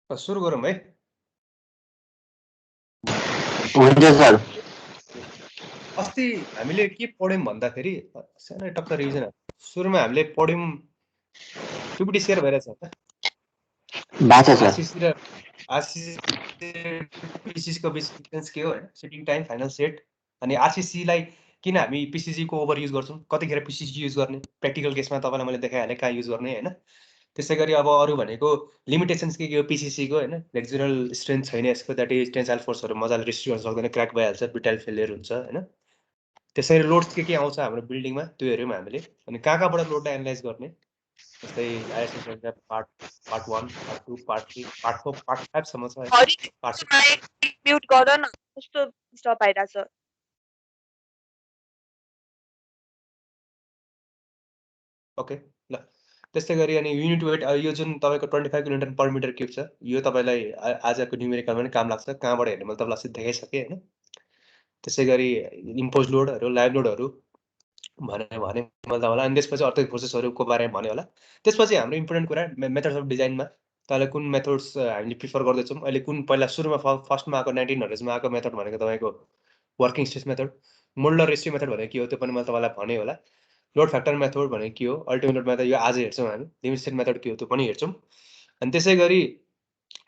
सुरु गरौँ है। हुन्छ सर। अस्ति हामीले के पढ्यौँ भन्दाखेरि सानो टक्क रिभिजन। सुरुमा हामीले पढ्यौँ पिपिटी सेयर भइरहेछ त। बाचा सर। आरसीसी र पीसीसी को बीच डिफरेन्स के हो हैन? Setting time, final set. अनि आरसीसी लाई किन हामी पीसीसी को ओभर युज गर्छौं, कतिखेर पीसीसी युज गर्ने, प्र्याक्टिकल केसमा तपाईलाई मैले देखाइहालेँ कहाँ युज गर्ने हैन। त्यसैगरी अब अरु भनेको लिमिटेसन्स के हो पीसीसी को हैन, फ्लेक्सुरल स्ट्रेन्थ छैन यसको, दैट इज टेन्साइल फोर्सहरु मजाले रेसिस्ट गर्न सक्दैन, क्र्याक भइहाल्छ, ब्रिटाइल फेलियर हुन्छ हैन। त्यसैगरी लोड्स के आउँछ हाम्रो बिल्डिङमा त्यो हेर्यौं हामीले। अनि कहाँबाट लोडलाई एनालाइज गर्ने, जस्तै ISS part 1, part 2, part 3, part 4, part 5 सम्म छ है। पार्ट 6 म्युट गर न, कस्तो स्टप आइराछ। ओके ल। त्यस्तै गरी अनि युनिट वेट यो जुन तपाईको 25 किलोन्युटन पर मिटर क्युब छ, यो तपाईलाई आजको न्युमेरिकलमा पनि काम लाग्छ। कहाँबाट हेर्ने मैले तपाईलाई अस्ति देखाइसकेँ हैन। त्यसैगरी इम्पोज लोडहरु, लाइभ लोडहरु भने मैले तपाईलाई। अनि त्यसपछि अर्थक्वेक फोर्सेसहरुको बारेमा भने होला। त्यसपछि हाम्रो इम्पोर्टेन्ट कुरा मेथड्स अफ डिजाइनमा तपाईलाई कुन मेथड्स हामीले प्रिफर गर्दैछौँ। अहिले कुन पहिला सुरुमा फर्स्टमा आएको 1900s मा आएको मेथड भनेको तपाईको working stress method, moulder ratio method भनेको के हो त्यो पनि मैले तपाईलाई भने होला। लोड फ्याक्टर मेथड भनेको के हो, अल्टिमेट लोड मेथड यो आज हेर्छौँ हामी। लिमिट स्टेट मेथड के हो त्यो पनि हेर्छौँ। अनि त्यसैगरी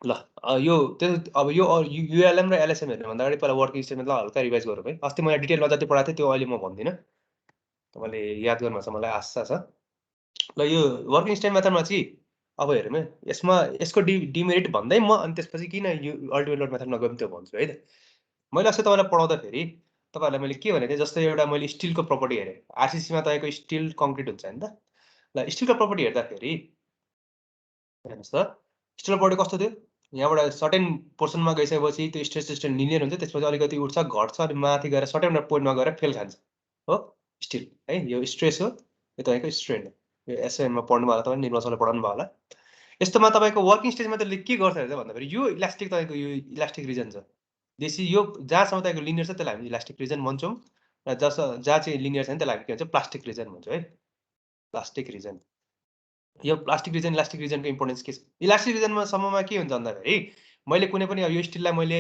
ल यो अब यो युएलएम र एलएसएम हेर्नु भन्दा अगाडि पहिला वर्किङ स्टेटमेन्टलाई हल्का रिभाइज गरौँ है। अस्ति मैले डिटेलमा जति पढाएको थिएँ त्यो अहिले म भन्दिनँ, तपाईले याद गर्नुहुन्छ मलाई आशा छ। ल यो वर्किङ स्टेट मेथडमा चाहिँ अब हेरौँ है, यसमा यसको डिमेरिट भन्दै म अनि त्यसपछि किन यो अल्टिमेट लोड मेथड नगयौँ त्यो भन्छु है त। मैले अस्ति तपाईलाई पढाउँदाखेरि तपाईहरुलाई मैले के भनेको थिएँ, जस्तै एउटा मैले स्टिलको प्रपर्टी हेरेँ। आरसीसीमा तपाईको स्टिल कङ्क्रिट हुन्छ नि त। ल स्टिलको प्रपर्टी हेर्दाखेरि हेर्नुस् त, स्टिलको प्रपर्टी कस्तो थियो, यहाँबाट सर्टेन पोर्सनमा गइसकेपछि त्यो स्ट्रेस स्ट्रेन लिनियर हुन्छ, त्यसपछि अलिकति उठ्छ घट्छ अनि माथि गएर सर्टेन पोइन्टमा गएर फेल खान्छ हो स्टिल है। यो स्ट्रेस हो, यो तपाईको स्ट्रेन हो। यो एसएममा पढ्नु भयो तपाईले, निर्मल सरले पढाउनु भयो होला। यस्तोमा तपाईको वर्किङ स्टेज मेथडले के गर्छ भन्दाखेरि यो इलास्टिक तपाईको यो इलास्टिक रिजन छ देशी, यो जहाँसम्म तपाईको लिनियर छ त्यसलाई हामी इलास्टिक रिजन भन्छौँ, र जहाँ चाहिँ लिनियर छैन त्यसलाई हामी के भन्छौँ प्लास्टिक रिजन भन्छौँ है। प्लास्टिक रिजन, यो प्लास्टिक रिजन इलास्टिक रिजनको इम्पोर्टेन्स के छ। इलास्टिक रिजनमा सम्ममा के हुन्छ भन्दाखेरि मैले कुनै पनि यो स्टिललाई मैले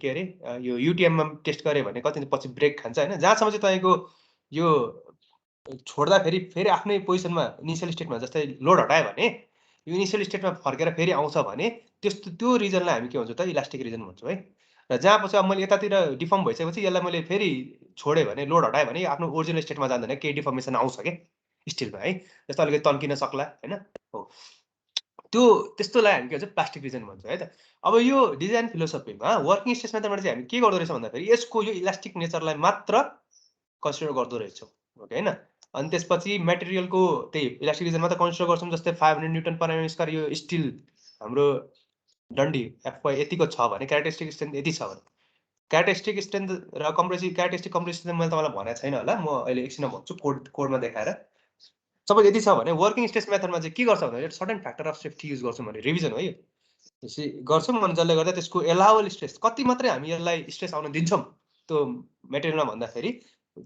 के अरे यो युटिएममा टेस्ट गरेँ भने कति पछि ब्रेक खान्छ हैन। जहाँसम्म चाहिँ तपाईको यो छोड्दाखेरि फेरि आफ्नै पोजिसनमा इनिसियल स्टेटमा जस्तै लोड हटायो भने यो इनिसियल स्टेटमा फर्केर फेरि आउँछ भने त्यो रिजनलाई हामी के भन्छौँ त इलास्टिक रिजन भन्छौँ है। र जहाँ पछि अब मैले यतातिर डिफर्म भइसकेपछि यसलाई मैले फेरि छोडेँ भने, लोड हटाएँ भने आफ्नो ओरिजिनल स्टेटमा जाँदैन, केही डिफर्मेसन आउँछ के स्टिलमा है। जस्तो अलिकति तन्किन सक्ला हैन हो, त्यो त्यस्तोलाई हामी के भन्छ प्लास्टिक रिजन भन्छौँ है त। अब यो डिजाइन फिलोसफीमा वर्किङ स्ट्रेस मेथडबाट चाहिँ हामी के गर्दो रहेछौँ भन्दाखेरि यसको यो इलास्टिक नेचरलाई मात्र कन्सिडर गर्दो रहेछौँ ओके हैन। अनि त्यसपछि मेटेरियलको त्यही इलास्टिक रिजन मात्र कन्सिडर गर्छौँ। जस्तै 500 न्युटन पर एमएम स्क्वायर यो स्टिल हाम्रो डन्डी एफवाई यतिको छ भने, क्यारेक्टरिस्टिक स्ट्रेन्थ यति छ भने, क्यारेक्टरिस्टिक स्ट्रेन्थ र कम्प्रेसिभ क्यारेक्टरिस्टिक कम्प्रेसिभ मैले तपाईँलाई भनेको छैन होला, म अहिले एकछिनमा भन्छु कोडमा देखाएर। सबै यदि छ भने वर्किङ स्ट्रेस मेथडमा चाहिँ के गर्छ भन्दाखेरि certain factor of safety use गर्छौँ भने, रिभिजन हो यो त्यसै गर्छौँ अनि जसले गर्दा त्यसको एलाउबल स्ट्रेस कति मात्रै हामी यसलाई स्ट्रेस आउन दिन्छौँ त्यो मेटेरियलमा भन्दाखेरि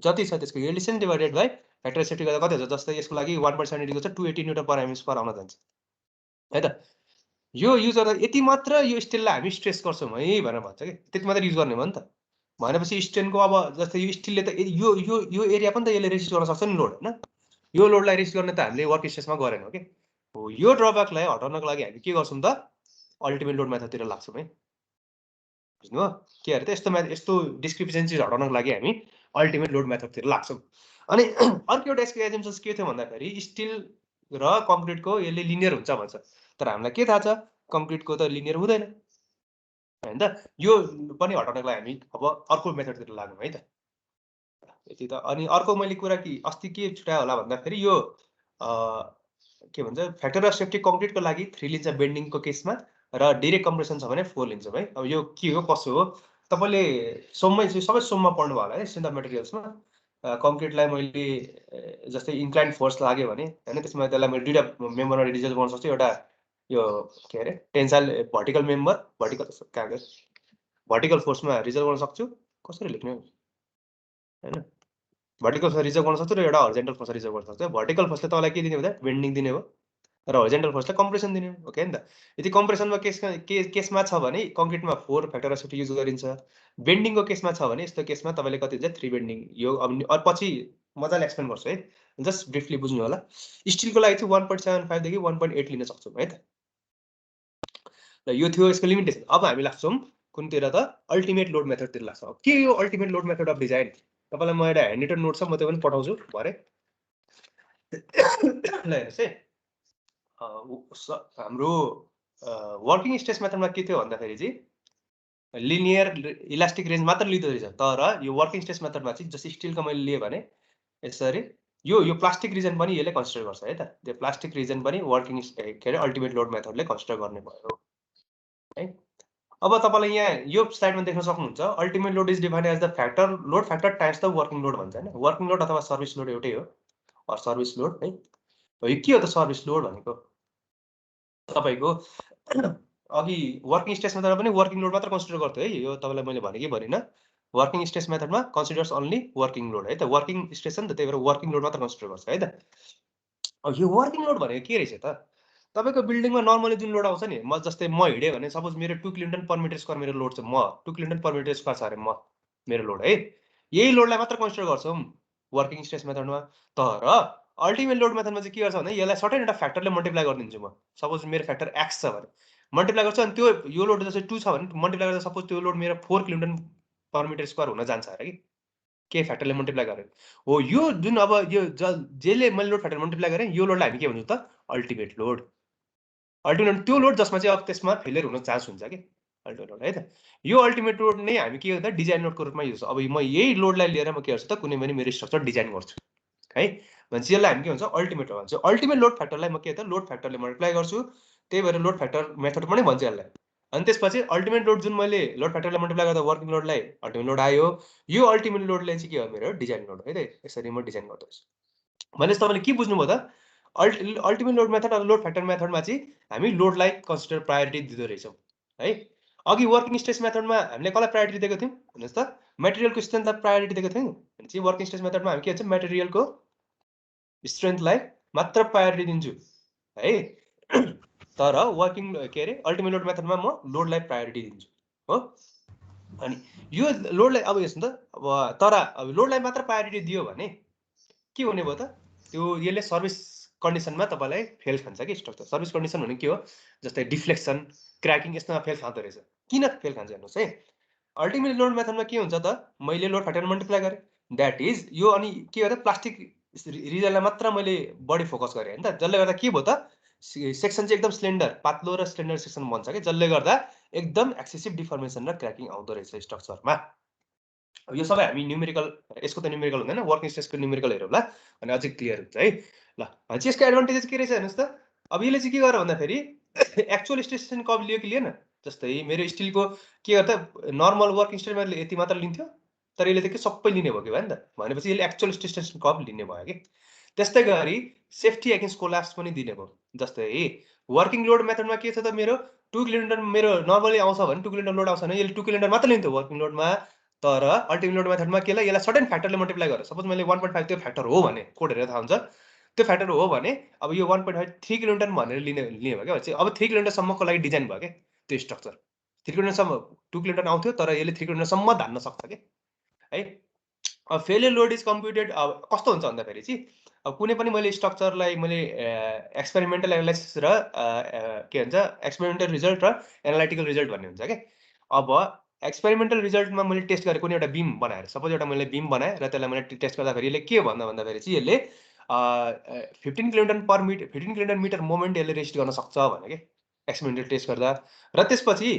जति छ त्यसको एलिसन डिभाइडेड बाई फ्याक्टर सेफ्टी गर्दा कति हुन्छ। जस्तै यसको लागि 1% छ 280 न्युटन पर एमएम स्क्वायर आउन जान्छ है त। यो युज गर्दा यति मात्र यो स्टिललाई हामी स्ट्रेस गर्छौँ है भनेर भन्छ कि, त्यति मात्र युज गर्ने हो नि त। भनेपछि स्ट्रेनको अब जस्तै यो स्टिलले त यो एरिया पनि त यसले रेसिस्ट गर्न सक्छ नि लोड हैन। यो लोडलाई रेसिस्ट गर्ने त हामीले वर्क स्ट्रेसमा गरेनौँ कि हो। यो ड्रब्याकलाई हटाउनको लागि हामी के गर्छौँ त अल्टिमेट लोड मेथडतिर लाग्छौँ है, बुझ्नुभयो के अरे त। यस्तो डिस्क्रिपेन्सीज हटाउनको लागि हामी अल्टिमेट लोड मेथडतिर लाग्छौँ। अनि अर्को एउटा यसको एजम्पसन्स के थियो भन्दाखेरि स्टिल र कङ्क्रिटको यसले लिनियर हुन्छ भन्छ, तर हामीलाई के थाहा छ कङ्क्रिटको त लिनियर हुँदैन हैन त। यो पनि हटाउनको लागि हामी अब अर्को मेथडतिर लाग्यौँ है त यति त। अनि अर्को मैले कुरा कि अस्ति के छुट्यायो होला भन्दाखेरि यो के भन्छ फ्याक्टर अफ सेफ्टी कङ्क्रिटको लागि 3 लिन्छ बेन्डिङको केसमा, र डाइरेक्ट कम्प्रेसन छ भने 4 लिन्छौँ है। अब यो के हो कसो हो तपाईँले सबै सोममा पढ्नु भयो होला है स्ट्रेन्थ अफ मेटेरियल्समा। कङ्क्रिटलाई मैले जस्तै इन्क्लाइन फोर्स लाग्यो भने हैन, त्यसमा त्यसलाई मैले दुईवटा मेम्बरमा रिजल्भ गर्न सक्छु। एउटा यो के अरे टेन्साइल भर्टिकल मेम्बर, भर्टिकल फोर्समा रिजल्भ गर्न सक्छु, कसरी लेख्ने हैन, भर्टिकल फोर्स रिजर्भ गर्न सक्छु र एउटा हरिजन्टल फोर्स रिजर्भ गर्न सक्छु। भर्टिकल फोर्सले तपाईँलाई के दिने भन्दा बेन्डिङ दिने हो, र होरिजेन्टल फोर्सलाई कम्प्रेसन दिने ओके नि त। यदि कम्प्रेसनमा केसमा छ भने कङ्क्रिटमा 4 फ्याक्टर अफ सेफ्टी युज गरिन्छ। बेन्डिङको केसमा छ भने यस्तो केसमा तपाईँले कति हुन्छ 3 बेन्डिङ। यो अब पछि मजाले एक्सप्लेन गर्छु है, जस्ट ब्रिफली बुझ्नु होला। स्टिलको लागि चाहिँ 1.75 देखि 1.8 लिन सक्छौँ है त। र यो थियो यसको लिमिटेसन। अब हामी लाग्छौँ कुनतिर त अल्टिमेट लोड मेथडतिर लाग्छौँ। के यो ultimate load method of design? तपाईँलाई म एउटा ह्यान्ड नोट छ, म त्यो पनि पठाउँछु भरे। ल हेर्नुहोस् है, हाम्रो वर्किङ स्ट्रेस मेथडमा के थियो भन्दाखेरि चाहिँ लिनियर इलास्टिक रेन्ज मात्र लिँदो रहेछ। तर यो वर्किङ स्ट्रेस मेथडमा चाहिँ जस्तै स्टिलको मैले लिएँ भने यसरी यो प्लास्टिक रिजन पनि यसले कन्सिडर गर्छ है त। त्यो प्लास्टिक रिजन पनि वर्किङ के अरे अल्टिमेट लोड मेथडले कन्सिडर गर्ने भयो है। अब तपाईँलाई यहाँ यो स्लाइडमा देख्न सक्नुहुन्छ ultimate load is defined as the factor load factor times the working load भन्छ हैन। वर्किङ लोड अथवा सर्भिस लोड एउटै हो, सर्भिस लोड है। यो के हो त सर्भिस लोड भनेको? तपाईँको अघि वर्किङ स्ट्रेस मेथडमा पनि वर्किङ लोड मात्र कन्सिडर गर्थ्यो है। यो तपाईँलाई मैले भने कि भनिनँ, वर्किङ स्ट्रेस मेथडमा कन्सिडर्स ओन्ली वर्किङ लोड है त। वर्किङ स्ट्रेस नि त, त्यही भएर वर्किङ लोड मात्र कन्सिडर गर्छ है त। अब यो वर्किङ लोड भनेको के रहेछ त? तपाईँको बिल्डिङमा नर्मली जुन लोड आउँछ नि, म जस्तै म हिँडेँ भने सपोज मेरो 2 किलोन्युटन पर मिटर स्क्वायर मेरो लोड छ, म 2 किलोन्युटन पर मिटर स्क्वायर छ अरे मेरो लोड है। यही लोडलाई मात्र कन्सिडर गर्छौँ वर्किङ स्ट्रेस मेथडमा। तर अल्टिमेट लोड मेथडमा चाहिँ के गर्छ भने यसलाई सर्टेन एउटा फ्याक्टरले मल्टिप्लाई गरिदिन्छु म। सपोज मेरो फ्याक्टर एक्स छ भने मल्टिप्लाई गर्छु, अनि त्यो यो लोड जस्तै 2 छ भने मल्टिप्लाई गर्दा सपोज त्यो लोड मेरो 4 किलोन्युटन पर मिटर स्क्वायर हुन जान्छ अरे कि के फ्याक्टरले मल्टिप्लाई गरेर हो। यो जुन अब यो जसले मैले लोड फ्याक्टर मल्टिप्लाई गरेँ यो लोडलाई हामी के भन्छौँ त? Ultimate load. अल्टिमेट त्यो लोड जसमा चाहिँ अब त्यसमा फेलियर हुन चान्स हुन्छ कि अल्टिमेट लोड है त। यो अल्टिमेट लोड नै हामी के गर्दा डिजाइन लोडको रूपमा युज। अब म यही लोडलाई लिएर म के गर्छु त कुनै पनि मेरो स्ट्रक्चर डिजाइन गर्छु है, भनेपछि यसलाई हामी के भन्छ अल्टिमेट भन्छ। अल्टिमेट लोड फ्याक्टरलाई म के त लोड फ्याक्टरले मल्टिप्लाई गर्छु, त्यही भएर लोड फ्याक्टर मेथड पनि भन्छ यसलाई। अनि त्यसपछि अल्टिमेट लोड जुन मैले लोड फ्याक्टरले मल्टिप्लाई गर्दा वर्किङ लोडलाई अल्टिमेट लोड आयो, यो अल्टिमेट लोडले चाहिँ के हो मेरो डिजाइन लोड है त। यसरी म डिजाइन गर्दैछु भनेपछि तपाईँले के बुझ्नुभयो त? अल्टिमेट लोड मेथड र लोड फ्याक्टर मेथडमा चाहिँ हामी लोडलाई कन्सिडर प्रायोरिटी दिँदो रहेछौँ है। अघि वर्किङ स्ट्रेस मेथडमा हामीले कसलाई प्रायोरिटी दिएको थियौँ भन्नुहोस् त? मेटेरियलको स्ट्रेन्थलाई प्रायोरिटी दिएको थियौँ भने चाहिँ वर्किङ स्ट्रेस मेथडमा हामी के भन्छौँ मेटेरियलको स्ट्रेन्थलाई मात्र प्रायोरिटी दिन्छु है। तर वर्किङ के अरे अल्टिमेट लोड मेथडमा म लोडलाई प्रायोरिटी दिन्छु हो। अनि यो लोडलाई अब हेर्नु त, अब तर अब लोडलाई मात्र प्रायोरिटी दियो भने के हुने भयो त? त्यो यसले सर्भिस कन्डिसनमा तपाईँलाई फेल खान्छ कि स्ट्रक्चर। सर्भिस कन्डिसन भनेको के हो? जस्तै डिफ्लेक्सन, क्र्याकिङ यस्तोमा फेल खाँदो रहेछ। किन फेल खान्छ हेर्नुहोस् है। अल्टिमेट लोड मेथडमा के हुन्छ त? मैले लोड फ्याक्टर मल्टिप्लाई गरेँ, द्याट इज यो। अनि के हो त? प्लास्टिक रिजनलाई मात्र मैले बढी फोकस गरेँ होइन त, जसले गर्दा के भयो त? सेक्सन चाहिँ एकदम स्लेन्डर, पातलो र स्लेन्डर सेक्सन बन्छ कि, जसले गर्दा एकदम एक्सेसिभ डिफर्मेसन र क्र्याकिङ आउँदो रहेछ स्ट्रक्चरमा। यो सबै हामी न्युमेरिकल, यसको त न्युमेरिकल हुँदैन, वर्किङ स्ट्रेसको न्युमेरिकल हेरौँ ल, अनि अझै क्लियर हुन्छ है। ल भनेपछि यसको एडभान्टेजेस के रहेछ हेर्नुहोस् त? अब यसले चाहिँ के गर्यो भन्दाखेरि एक्चुअल स्ट्रेस कब लियो कि लिएन? जस्तै मेरो स्टिलको के गर्दा नर्मल वर्किङ स्ट्रेसमा यति मात्र लिन्थ्यो, तर यसले त के सबै लिने भयो कि भयो नि त। भनेपछि यसले एक्चुअल स्ट्रेस कब लिने भयो कि। त्यस्तै गरी सेफ्टी एगेन्स्ट कोल्याप्स पनि दिने भयो। जस्तै वर्किङ लोड मेथडमा के छ त? मेरो 2 किलोमिटर मेरो नर्मली आउँछ भने 2 किलोमिटर लोड आउँछ भने यसले 2 किलोमिटर मात्र लिन्थ्यो वर्किङ लोडमा। तर अल्टिमेट लोड मेथडमा के यसलाई सर्टेन फ्याक्टरले मल्टिप्लाई गरेर सपोज मैले 1.5 त्यो फ्याक्टर हो भने कोड हेरेर थाहा हुन्छ, त्यो फ्याक्टर हो भने अब यो 1.5 3 किलोमिटर भनेर लिने भयो क्या। चाहिँ अब 3 किलोमिटरसम्मको लागि डिजाइन भयो क्या त्यो स्ट्रक्चर। 3 किलोमिटरसम्म 2 किलोमिटर आउँथ्यो, तर यसले 3 किलोमिटरसम्म धान्न सक्छ कि है। अब फेलियर लोड इज कम्प्युटेड। अब कस्तो हुन्छ भन्दाखेरि चाहिँ अब कुनै पनि मैले स्ट्रक्चरलाई मैले एक्सपेरिमेन्टल एनालाइसिस र के भन्छ एक्सपेरिमेन्टल रिजल्ट र एनालाइटिकल रिजल्ट भन्ने हुन्छ क्या। अब एक्सपेरिमेन्टल रिजल्टमा मैले टेस्ट गरेँ कुनै एउटा बिम बनाएर, सपोज एउटा मैले बिम बनाएँ र त्यसलाई मैले टेस्ट गर्दाखेरि यसले के भन्दाखेरि चाहिँ यसले 15 किलोमिटर मिटर मोमेन्ट यसले रेजिस्ट गर्न सक्छ भने कि एक्सपेरिमेन्टल टेस्ट गर्दा। र त्यसपछि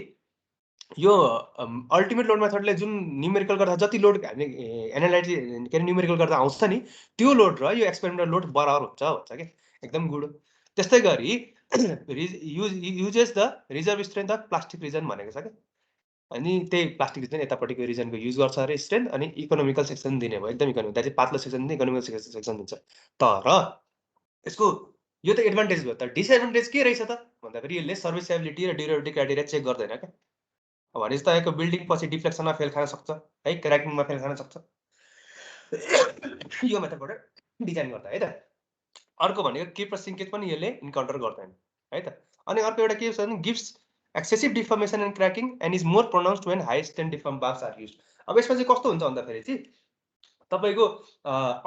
यो अल्टिमेट लोड मेथडले जुन न्युमेरिकल गर्दा जति लोड हामीले एनालाइटिस के अरे न्युमेरिकल गर्दा आउँछ नि, त्यो लोड र यो एक्सपेरिमेन्टल लोड बराबर हुन्छ भन्छ कि, एकदम गुड। त्यस्तै गरी uses the reserve strength of plastic region भनेको छ कि, अनि त्यही प्लास्टिक रिजन यतापट्टिको रिजनको युज गर्छ अरे स्ट्रेन्थ, अनि इकोनोमिकल सेक्सन दिने भयो, एकदम इकोनोमिक, चाहिँ पातलो सेक्सन दिने इकोनोमिकल सेक्सन दिन्छ। तर यसको यो त एडभान्टेज भयो, तर डिसएडभान्टेज के रहेछ त भन्दाखेरि यसले सर्भिसेबिलिटी र ड्युरेबिलिटी क्राइटेरिया चेक गर्दैन क्या। भनेपछि तपाईँको बिल्डिङ पछि डिफ्लेक्सनमा फेल खान सक्छ है, क्र्याकिङमा फेल खान सक्छ यो मेथडबाट डिजाइन गर्दा है त। अर्को भनेको क्रिप्ट र सिङ्केज पनि यसले इन्काउन्टर गर्दैन है त। अनि अर्को एउटा के छ भने gives excessive deformation and cracking and is more pronounced when high strength deform bars are use. अब यसमा चाहिँ कस्तो हुन्छ भन्दाखेरि चाहिँ तपाईँको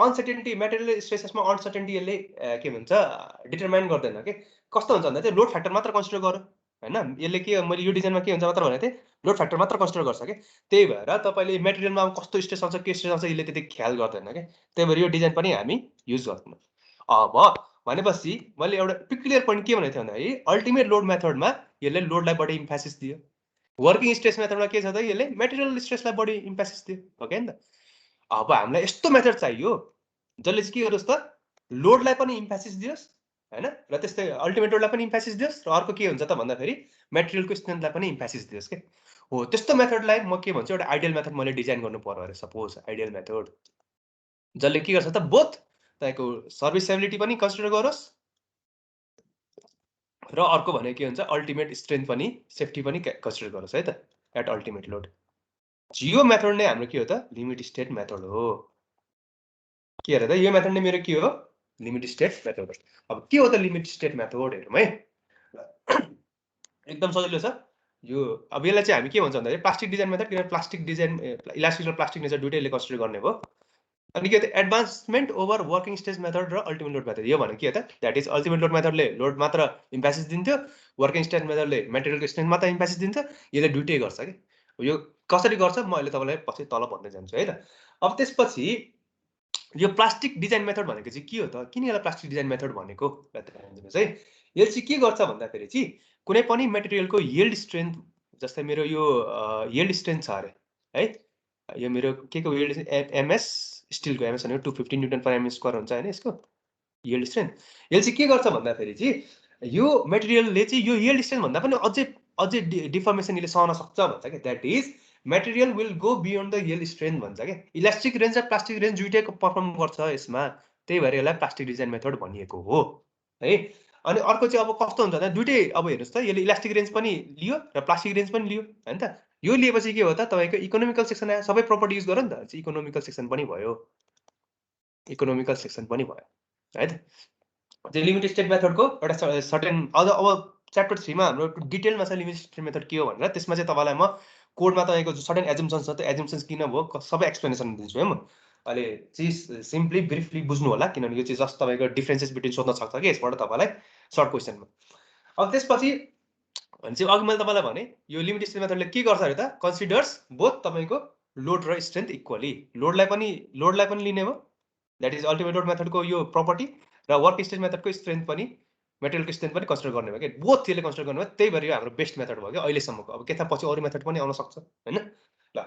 अनसर्टेनिटी मेटेरियल स्ट्रेसेसमा अनसर्टेनिटी यसले के भन्छ डिटरमाइन गर्दैन कि कस्तो हुन्छ भन्दा चाहिँ लोड फ्याक्टर मात्र कन्सिडर गर होइन। यसले के मैले यो डिजाइनमा के हुन्छ मात्र भनेको थिएँ लोड फ्याक्टर मात्र कन्सिडर गर्छ कि त्यही भएर तपाईँले मेटेरियलमा कस्तो स्ट्रेस आउँछ के स्ट्रेस आउँछ यसले त्यति ख्याल गर्दैन कि त्यही भएर यो डिजाइन पनि हामी युज गर्दैनौँ। अब भनेपछि मैले एउटा क्लियर पोइन्ट के भनेको थिएँ भन्दाखेरि अल्टिमेट लोड मेथडमा यसले लोडलाई बढी इम्फेसिस दियो, वर्किङ स्ट्रेस मेथडमा के छ त यसले मेटेरियल स्ट्रेसलाई बढी इम्फेसिस दियो हो कि नि त। अब हामीलाई यस्तो मेथड चाहियो जसले चाहिँ के गरोस् त लोडलाई पनि इम्फेसिस दियोस् होइन र त्यस्तै अल्टिमेट लोडलाई पनि इम्फेसिस दियोस् र अर्को के हुन्छ त भन्दाखेरि मेटेरियलको स्ट्रेन्थलाई पनि इम्फेसिस दियोस् के हो। त्यस्तो मेथडलाई म के भन्छु एउटा आइडियल मेथड मैले डिजाइन गर्नु पर्यो अरे सपोज आइडियल मेथड जसले के गर्छ त बोथ तपाईँको सर्भिसेबिलिटी पनि कन्सिडर गरोस् र अर्को भनेको के हुन्छ अल्टिमेट स्ट्रेन्थ पनि सेफ्टी पनि कन्सिडर गरोस् है त एट अल्टिमेट लोड। यो मेथड नै हाम्रो के हो त लिमिट स्टेट मेथड हो। के अरे त यो मेथड नै मेरो के हो लिमिट स्टेट मेथड। अब के हो त लिमिट स्टेट मेथड हेरौँ है एकदम सजिलो छ यो। अब यसलाई चाहिँ हामी के भन्छ भन्दाखेरि प्लास्टिक डिजाइन मेथड किनभने प्लास्टिक डिजाइन इलास्टिक र प्लास्टिक नेचर दुइटैले कन्सिडर गर्ने भयो। अनि के त advancement over working stress method र अल्टिमेट लोड मेथड। यो भनेको के त द्याट इज अल्टिमेट लोड मेथडले लोड मात्र इम्फेसिस दिन्थ्यो, वर्किङ स्ट्रेस मेथडले मेटेरियलको स्ट्रेन्थ मात्र इम्फेसिस दिन्छ। यसले दुइटै गर्छ कि यो कसरी गर्छ म अहिले तपाईँलाई पछि तल भन्दै जान्छु है त। अब त्यसपछि यो प्लास्टिक डिजाइन मेथड भनेको चाहिँ के हो त किन यसलाई प्लास्टिक डिजाइन मेथड भनेको दिनुहोस् है। यसले चाहिँ के गर्छ भन्दाखेरि चाहिँ कुनै पनि मेटेरियलको यिल्ड स्ट्रेन्थ जस्तै मेरो यो यिल्ड स्ट्रेन्थ छ अरे है यो मेरो के को यिल्ड एमएस स्टिलको एमएस भनेको 250 न्युटन पर एमएम स्क्वायर हुन्छ होइन यसको यिल्ड स्ट्रेन्थ। यसले चाहिँ के गर्छ भन्दाखेरि चाहिँ यो मेटेरियलले चाहिँ यो यिल्ड स्ट्रेन्थ भन्दा पनि अझै अझै डिफर्मेसन यसले सहन सक्छ भन्छ कि that is material will go beyond the yield strength भन्छ कि इलास्टिक रेन्ज र प्लास्टिक रेन्ज दुइटैको पर्फर्म गर्छ यसमा त्यही भएर यसलाई प्लास्टिक डिजाइन मेथड भनिएको हो है। अनि अर्को चाहिँ अब कस्तो हुन्छ भन्दा दुइटै अब हेर्नुहोस् त यसले इलास्टिक रेन्ज पनि लियो र प्लास्टिक रेन्ज पनि लियो होइन त। यो लिएपछि के हो त तपाईँको इकोनोमिकल सेक्सन आयो सबै प्रपर्टी युज गर्यो नि त इकोनोमिकल सेक्सन पनि भयो इकोनोमिकल सेक्सन पनि भयो है त। त्यो लिमिट स्टेट मेथडको एउटा सर्टेन अझ अब च्याप्टर 3 मा हाम्रो डिटेलमा छ लिमिट स्टेट मेथड के हो भनेर त्यसमा चाहिँ तपाईँलाई म कोडमा तपाईँको जो सर्टेन एजम्पसन्स छ त्यो एजम्पसन्स किन भयो सबै एक्सप्लेनेसन दिन्छु है म। अहिले चाहिँ सिम्पली ब्रिफली बुझ्नु होला किनभने यो चाहिँ जस्ट तपाईँको डिफ्रेन्सेस बिट्विन सोध्न सक्छ कि यसबाट तपाईँलाई सर्ट क्वेसनमा। अब त्यसपछि भनेपछि अघि मैले तपाईँलाई भने यो लिमिट स्टेट मेथडले के गर्छ अरे त कन्सिडर्स बोथ तपाईँको लोड र स्ट्रेन्थ इक्वली लोडलाई पनि लिने हो द्याट इज अल्टिमेट लोड मेथडको यो प्रपर्टी र वर्क स्ट्रेस मेथडको स्ट्रेन्थ पनि मेटेरियलको स्ट्रेन्थ पनि कन्सिडर गर्ने भयो कि बोथ त्यसले कन्सिडर गर्नु भयो त्यही भएर यो हाम्रो बेस्ट मेथड भयो कि अहिलेसम्मको। अब के थाहा पछि अरू मेथड पनि आउन सक्छ होइन ल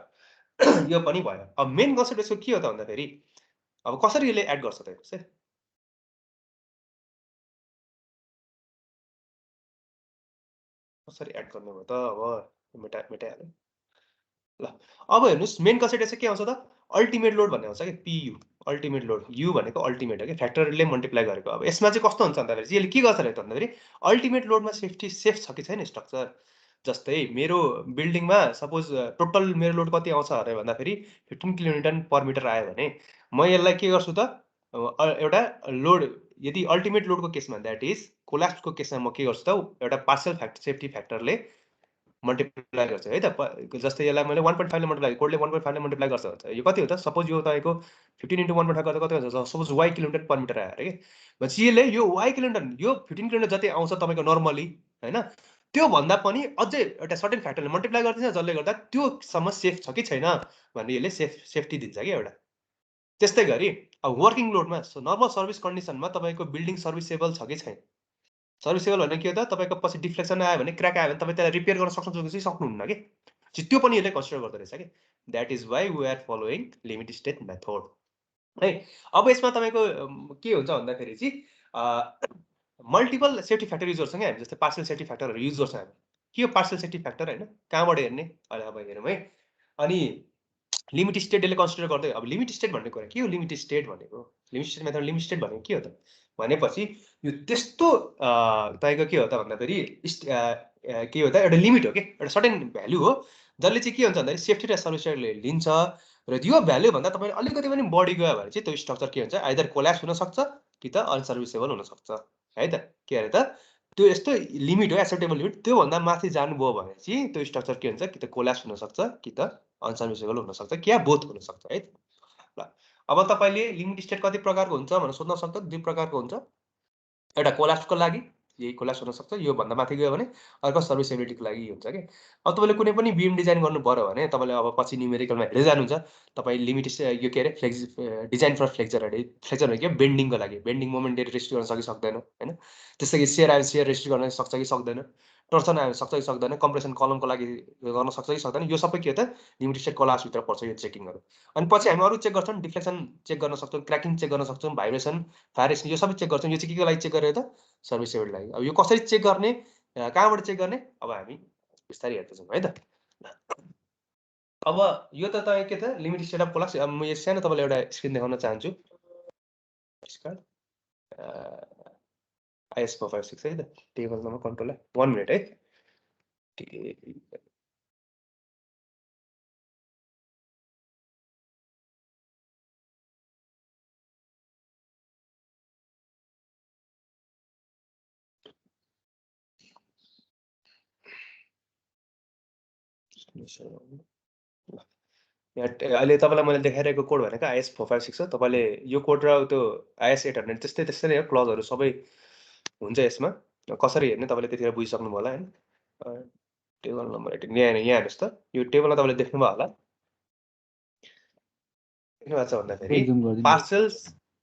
यो पनि भयो। अब मेन कन्सेप्ट यसको के हो त भन्दाखेरि अब कसरी यसले एड गर्छ त हेर्नुहोस् है कसरी एड गर्ने भयो त अब मेटाइहाल्यो ल। अब हेर्नुहोस् मेन कन्सेप्ट चाहिँ के आउँछ त अल्टिमेट लोड भन्ने आउँछ कि पियु अल्टिमेट लोड यु भनेको अल्टिमेट हो कि फ्याक्टरले मल्टिप्लाई गरेको। अब यसमा चाहिँ कस्तो हुन्छ भन्दाखेरि चाहिँ यसले के गर्छ अरे भन्दाखेरि अल्टिमेट लोडमा सेफ छ कि छैन स्ट्रक्चर। जस्तै मेरो बिल्डिङमा सपोज टोटल मेरो लोड कति आउँछ अरे भन्दाखेरि 15 किलोन्युटन पर मिटर आयो भने म यसलाई के गर्छु त एउटा लोड यदि अल्टिमेट लोडको केसमा द्याट इज कोल्याप्सको केसमा म के गर्छु त एउटा पार्सल सेफ्टी फ्याक्टरले मल्टिप्लाई गर्छ है त। जस्तै यसलाई मैले 1.5 ले मल्टिप्लाई कोडले 1.5 ले मल्टिप्लाई गर्छ भन्छ यो कति हो त सपोज यो तपाईँको 15 × 1.5 गर्दा कति हुन्छ suppose y kilometre per metre आयो अरे कि भनेपछि यसले यो y किलोमिटर यो 15 किलोमिटर जति आउँछ तपाईँको नर्मली होइन त्यो भन्दा पनि अझै एउटा सर्टेन फ्याक्टरले मल्टिप्लाई गर्दिन्छ जसले गर्दा त्योसम्म सेफ छ कि छैन भन्ने यसले सेफ्टी दिन्छ कि एउटा। त्यस्तै गरी अब वर्किङ लोडमा नर्मल सर्भिस कन्डिसनमा तपाईँको बिल्डिङ सर्भिसेबल छ कि छैन सर्भिसेबल भने के हो त तपाईँको पछि डिफ्लेक्सन आयो भने क्र्याक आयो भने तपाईँ त्यसलाई रिपेयर गर्न सक्नुहुन्छ कि सक्नुहुन्न कि त्यो पनि यसले कन्सिडर गर्दो रहेछ कि that is why we are following limit state method है। अब यसमा तपाईँको के हुन्छ भन्दाखेरि चाहिँ मल्टिपल सेफ्टी फ्याक्टर युज गर्छौँ क्या हामी जस्तै पार्सल सेफ्टी फ्याक्टरहरू युज गर्छौँ हामी के हो पार्सल सेफ्टी फ्याक्टर होइन कहाँबाट हेर्ने अहिले अब हेरौँ है। अनि लिमिट स्टेट यसले कन्सिडर गर्दै अब लिमिट स्टेट भन्ने कुरा के हो लिमिट स्टेट भनेको limit state method limit state भनेको के हो त भनेपछि यो त्यस्तो तपाईँको के हो त भन्दाखेरि के हो त एउटा लिमिट हो कि एउटा सर्टेन भ्यालु हो जसले चाहिँ के हुन्छ भन्दाखेरि सेफ्टी र सर्भिसले लिन्छ र यो भ्यालु भन्दा तपाईले अलिकति पनि बढी गयो भने चाहिँ त्यो स्ट्रक्चर के हुन्छ आइदर कोल्याप्स हुन सक्छ कि त अनसर्भिसेबल हुन सक्छ है त के अरे त त्यो यस्तो लिमिट हो एक्सेप्टेबल लिमिट त्यो भन्दा माथि जानुभयो भने चाहिँ त्यो स्ट्रक्चर के हुन्छ कि त कोल्याप्स हुन सक्छ कि त अनसर्भिसेबल हुन सक्छ कि या बोथ हुन सक्छ है ल अब तपाईले लिमिट स्टेट कति प्रकारको हुन्छ भनेर सोध्न सक्छ दुई प्रकारको हुन्छ एउटा कोल्याप्सको लागि यही कोल्याप्स हुन सक्छ यो भन्दा माथि गयो भने अर्को सर्भिसेबिलिटीको लागि हुन्छ के अब तपाईले कुनै पनि बीम डिजाइन गर्नु पर्यो भने तपाईले अब पछि न्युमेरिकलमा हेर्दै जानुहुन्छ तपाई लिमिट यो के अरे फ्लेक्स डिजाइन फर फ्लेक्चर अरे फ्लेक्चर हो के बेन्डिङको लागि बेन्डिङ मोमेन्ट रेस्ट गर्न सक्छ सक्दैन हैन त्यसैले शियर आयो शियर रेस्ट गर्न सक्छ कि सक्दैन टर्सन आयो सक्छ कि सक्दैन कम्प्रेसन कलमको लागि गर्न सक्छ कि सक्दैन यो सबै के हो त लिमिट स्टेट कोल्याप्स भित्र पर्छ यो चेकिङहरु अनि पछि हामी अरु चेक गर्छौं डिफ्लेक्सन चेक गर्न सक्छौं क्रैकिङ चेक गर्न सक्छौं भाइब्रेसन भाइब्रेसन यो सबै चेक गर्छौं यो चाहिँ केको लागि चेक गरेर त सर्भिसेबल लागि अब यो कसरी चेक गर्ने कहाँबाट चेक गर्ने अब हामी बिस्तारै हेर्दै जाउँ है त अब यो त तपाईँ के त लिमिट स्टेट अफ कोल्याप्स अब म यो सानो तपाईलाई एउटा स्क्रिन देखाउन चाहन्छु IS 456 है त टेबल नम्बर कन्ट्रोल 1 मिनेट है अहिले तपाईलाई मैले देखाइरहेको कोड भनेको IS 456 हो तपाईले यो कोड र त्यो IS 800 त्यस्तै त्यस्तै नै हो क्लजहरु सबै हुन्छ यसमा कसरी हेर्ने तपाईले त्यतिखेर बुझिसक्नु भयो होला हैन टेबल नम्बर 18 यहाँ हेर्नुस् त यो टेबलमा तपाईले देख्नुभयो होला के भन्छ भन्दाखेरि पार्सल्स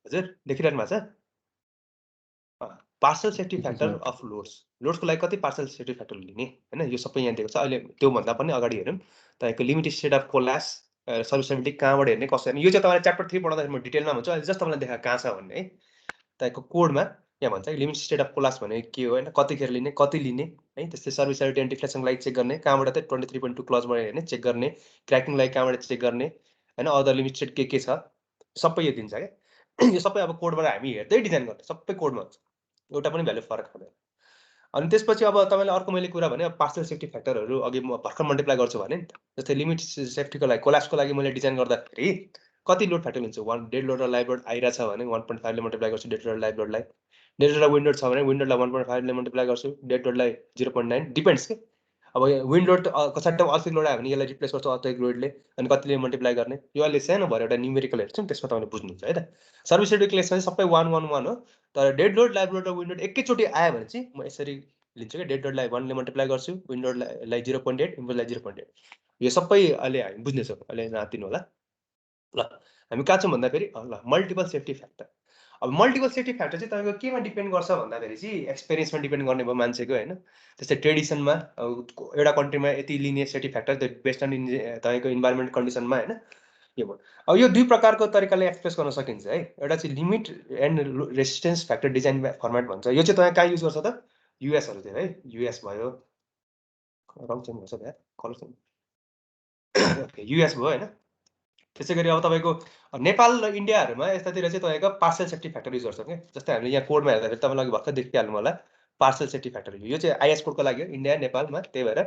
हजुर देखिरहनु भएको छ पार्सल सेफ्टी फ्याक्टर अफ लोड्सको लागि कति पार्सल सेफ्टी फ्याक्टर लिने हैन यो सबै यहाँ दिएको छ अहिले त्यो भन्दा पनि अगाडि हेरौँ तपाईको लिमिट स्टेट अफ कोल्याप्स सर्भिसेबिलिटी कहाँबाट हेर्ने कसरी हेर्ने यो चाहिँ तपाईले च्याप्टर 3 पढ्दाखेरि म डिटेलमा भन्छु अहिले जस्ट तपाईलाई देखाएको कहाँ छ भन्ने है तपाईको कोडमा यहाँ भन्छ लिमिट स्टेट अफ कोल्याप्स भनेको के हो हैन कतिखेर लिने कति लिने है त्यस्तै सर्भिसेबिलिटी एन्ड डिफ्लेक्सनको लागि चेक गर्ने कहाँबाट चाहिँ 23.2 क्लजबाट हेर्ने चेक गर्ने क्रैकिङ लागि कहाँबाट चेक गर्ने हैन अदर लिमिट स्टेट के छ सबै यो दिन्छ के यो सबै अब कोडबाट हामी हेर्दै डिजाइन गर्ने सबै कोडमा हुन्छ एउटा पनि भ्यालु फरक हुँदैन अनि त्यसपछि अब तपाईले अर्को मैले कुरा भने पार्सल सेफ्टी फ्याक्टरहरु अघि म भर्खर मल्टिप्लाई गर्छु भने नि जस्तै लिमिट सेफ्टीको लागि कोल्याप्सको लागि मैले डिजाइन गर्दाखेरि कति लोड फ्याक्टर लिन्छु 1 डेड लोड र लाइभ लोड आइरा छ भने 1.5 ले मल्टिप्लाई गर्छु डेड लोड र लाइभ लोडलाई डेड लोड र विन्ड लोड छ भने विन्ड लोडलाई 1.5 ले मल्टिप्लाई गर्छु डेड लोडलाई 0.9 डिपेन्ड्स के अब विन्ड लोड कसैटो अल्फिक लोड आयो भने यसलाई रिप्लेस गर्छु अल्फिक लोडले अनि कतिले मल्टिप्लाई गर्ने यो अहिले सानो भएर एउटा न्युमेरिकल हेर्छौं त्यसमा तपाईले बुझ्नुहुन्छ है त सर्भिसेबिलिटी केसमा चाहिँ सबै 1 1 1 हो तर डेड लोड लाइभ लोड र विन्ड लोड एकैचोटी आयो भने चाहिँ म यसरी लिन्छु के डेड लोडलाई 1 ले मल्टिप्लाई गर्छु विन्ड लोडलाई 0.8 इम्पल्सलाई 0.8 यो सबै अहिले हामी बुझ्नेछौं अहिले नातिनु होला ल हामी कहाँ छौं भन्दाखेरि ल मल्टिपल सेफ्टी फ्याक्टर अब मल्टिपल सेफ्टी फ्याक्टर चाहिँ तपाईको केमा डिपेन्ड गर्छ भन्दाखेरि चाहिँ एक्सपिरियन्समा डिपेन्ड गर्ने भयो मान्छेको हैन त्यस्तै ट्रेडिसनमा एउटा कन्ट्रीमा यति लिने सेफ्टी फ्याक्टर त्यो बेस्ड अन तपाईको इन्भाइरोमेन्ट कन्डिसनमा हैन यो भयो अब यो दुई प्रकारको तरिकाले एक्सप्रेस गर्न सकिन्छ है एउटा चाहिँ limit and resistance factor design format भन्छ यो चाहिँ तपाईँ कहाँ युज गर्छ त युएस हरुतिर है युएस भयो रङ चेन्ज भन्छ यार कलर चेन्ज युएस भयो हैन त्यसैगरी अब तपाईको नेपाल र इन्डियाहरुमा यस्तातिर चाहिँ तपाईको पार्सल सेफ्टी फ्याक्टर युज गर्छ के जस्तै हामीले यहाँ कोडमा हेर्दाखेरि तपाईलाई अघि भर्खर देखिहाल्नु होला पार्सल सेफ्टी फ्याक्टर यो चाहिँ आइएस कोडको लागि हो इन्डिया नेपालमा त्यही भएर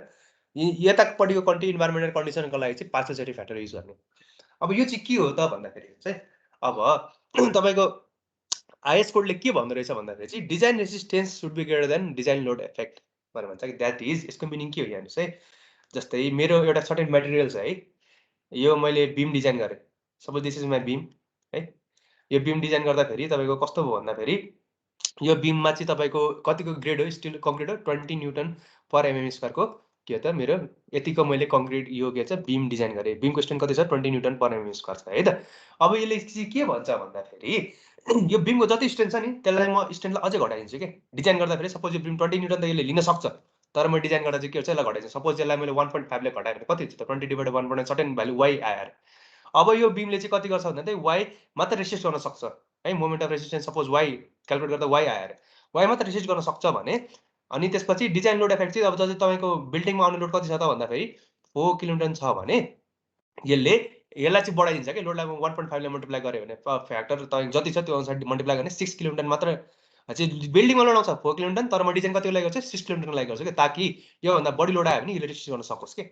यतापट्टिको कन्ट्री इन्भाइरोमेन्टल कन्डिसनको लागि चाहिँ पार्सल सेफ्टी फ्याक्टर युज गर्ने अब यो चाहिँ के हो त भन्दाखेरि चाहिँ अब तपाईको आइएस कोडले के भन्दो रहेछ भन्दाखेरि चाहिँ design resistance should be greater than design load effect भनेर भन्छ कि दैट इज यसको मिनिङ के हो हेर्नुस् है जस्तै मेरो एउटा सर्टेन मटेरियल छ है यो मैले बीम डिजाइन गरे suppose this is my beam है यो बीम डिजाइन गर्दाखेरि तपाईको कस्तो भयो भन्दाखेरि यो बीममा चाहिँ तपाईको कतिको ग्रेड हो स्टिल कंक्रीट हो 20 न्यूटन पर एमएम स्क्वायर को के त मेरो यतिको मैले कंक्रीट यो के छ बीम डिजाइन गरे बीमको स्ट्रेन्थ कति छ 20 न्यूटन पर एमएम स्क्वायर छ है त अब यसले चाहिँ के भन्छ भन्दाखेरि यो बीमको जति स्ट्रेन्थ छ नि त्यसलाई म स्ट्रेन्थलाई अझै घटाइदिन्छु के डिजाइन गर्दाखेरि सपोज यो बीम 20 न्यूटन त यसले लिन सक्छ तर म डिजाइन गर्दा चाहिँ के हुन्छ यसलाई घटाइदिन्छु सपोज यसलाई मैले 1.5 ले घटाए भने कति हुन्छ त 20 डिवाइडेड 1.5 सर्टेन भ्यालु y आएर अब यो बीमले चाहिँ कति गर्छ भन्दा चाहिँ y मात्र रेसिस्ट गर्न सक्छ है moment of resistance suppose y calculate गर्दा y आएर y मात्र रेसिस्ट गर्न सक्छ भने अनि त्यसपछि डिजाइन लोड इफेक्ट चाहिँ अब जस्तै तपाईको बिल्डिङमा आउने लोड कति छ त भन्दाखेरि 4 किलोन्युटन छ भने यसले यसलाई चाहिँ बढाइदिन्छ के लोडलाई 1.5 ले मल्टिप्लाई गरे भने फ्याक्टर तपाईँ जति छ त्यो अनुसार मल्टिप्लाई गर्ने 6 किलोन्युटन मात्र चाहिँ बिल्डिङमा लोड आउँछ 4 किलोन्युटन तर म डिजाइन कतिको लागि गर्छु 6 किलोन्युटनको लागि गर्छु के ताकि योभन्दा बढी लोड आयो भने यसले रेसिस्ट गर्न सकोस् के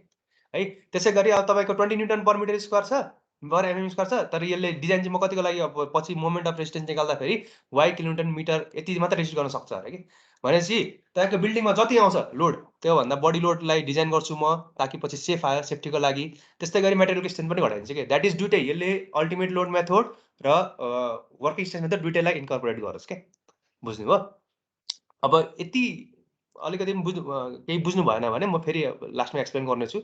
है त्यसैगरी अब तपाईको 20 न्यूटन पर मिटर स्क्वायर छ पर एमएम स्क्वायर छ तर यसले डिजाइन चाहिँ म कतिको लागि अब पछि मोमेन्ट अफ रेजिस्टेन्स निकाल्दाखेरि y किलोन्युटन मिटर यति मात्र रेजिस्ट गर्न सक्छ अरे कि भनेपछि तपाईँको बिल्डिङमा जति आउँछ लोड त्योभन्दा बढी लोडलाई डिजाइन गर्छु म ताकि पछि सेफ आयो सेफ्टीको लागि त्यस्तै गरी मेटेरियलको स्ट्रेन्थ पनि घटाइदिन्छ कि द्याट इज दुइटै यसले अल्टिमेट लोड मेथड र वर्किङ स्ट्रेन्थ मेथड दुइटैलाई इन्कर्पोरेट गरोस् के बुझ्नुभयो अब यति अलिकति केही बुझ्नु भएन भने म फेरि लास्टमा एक्सप्लेन गर्नेछु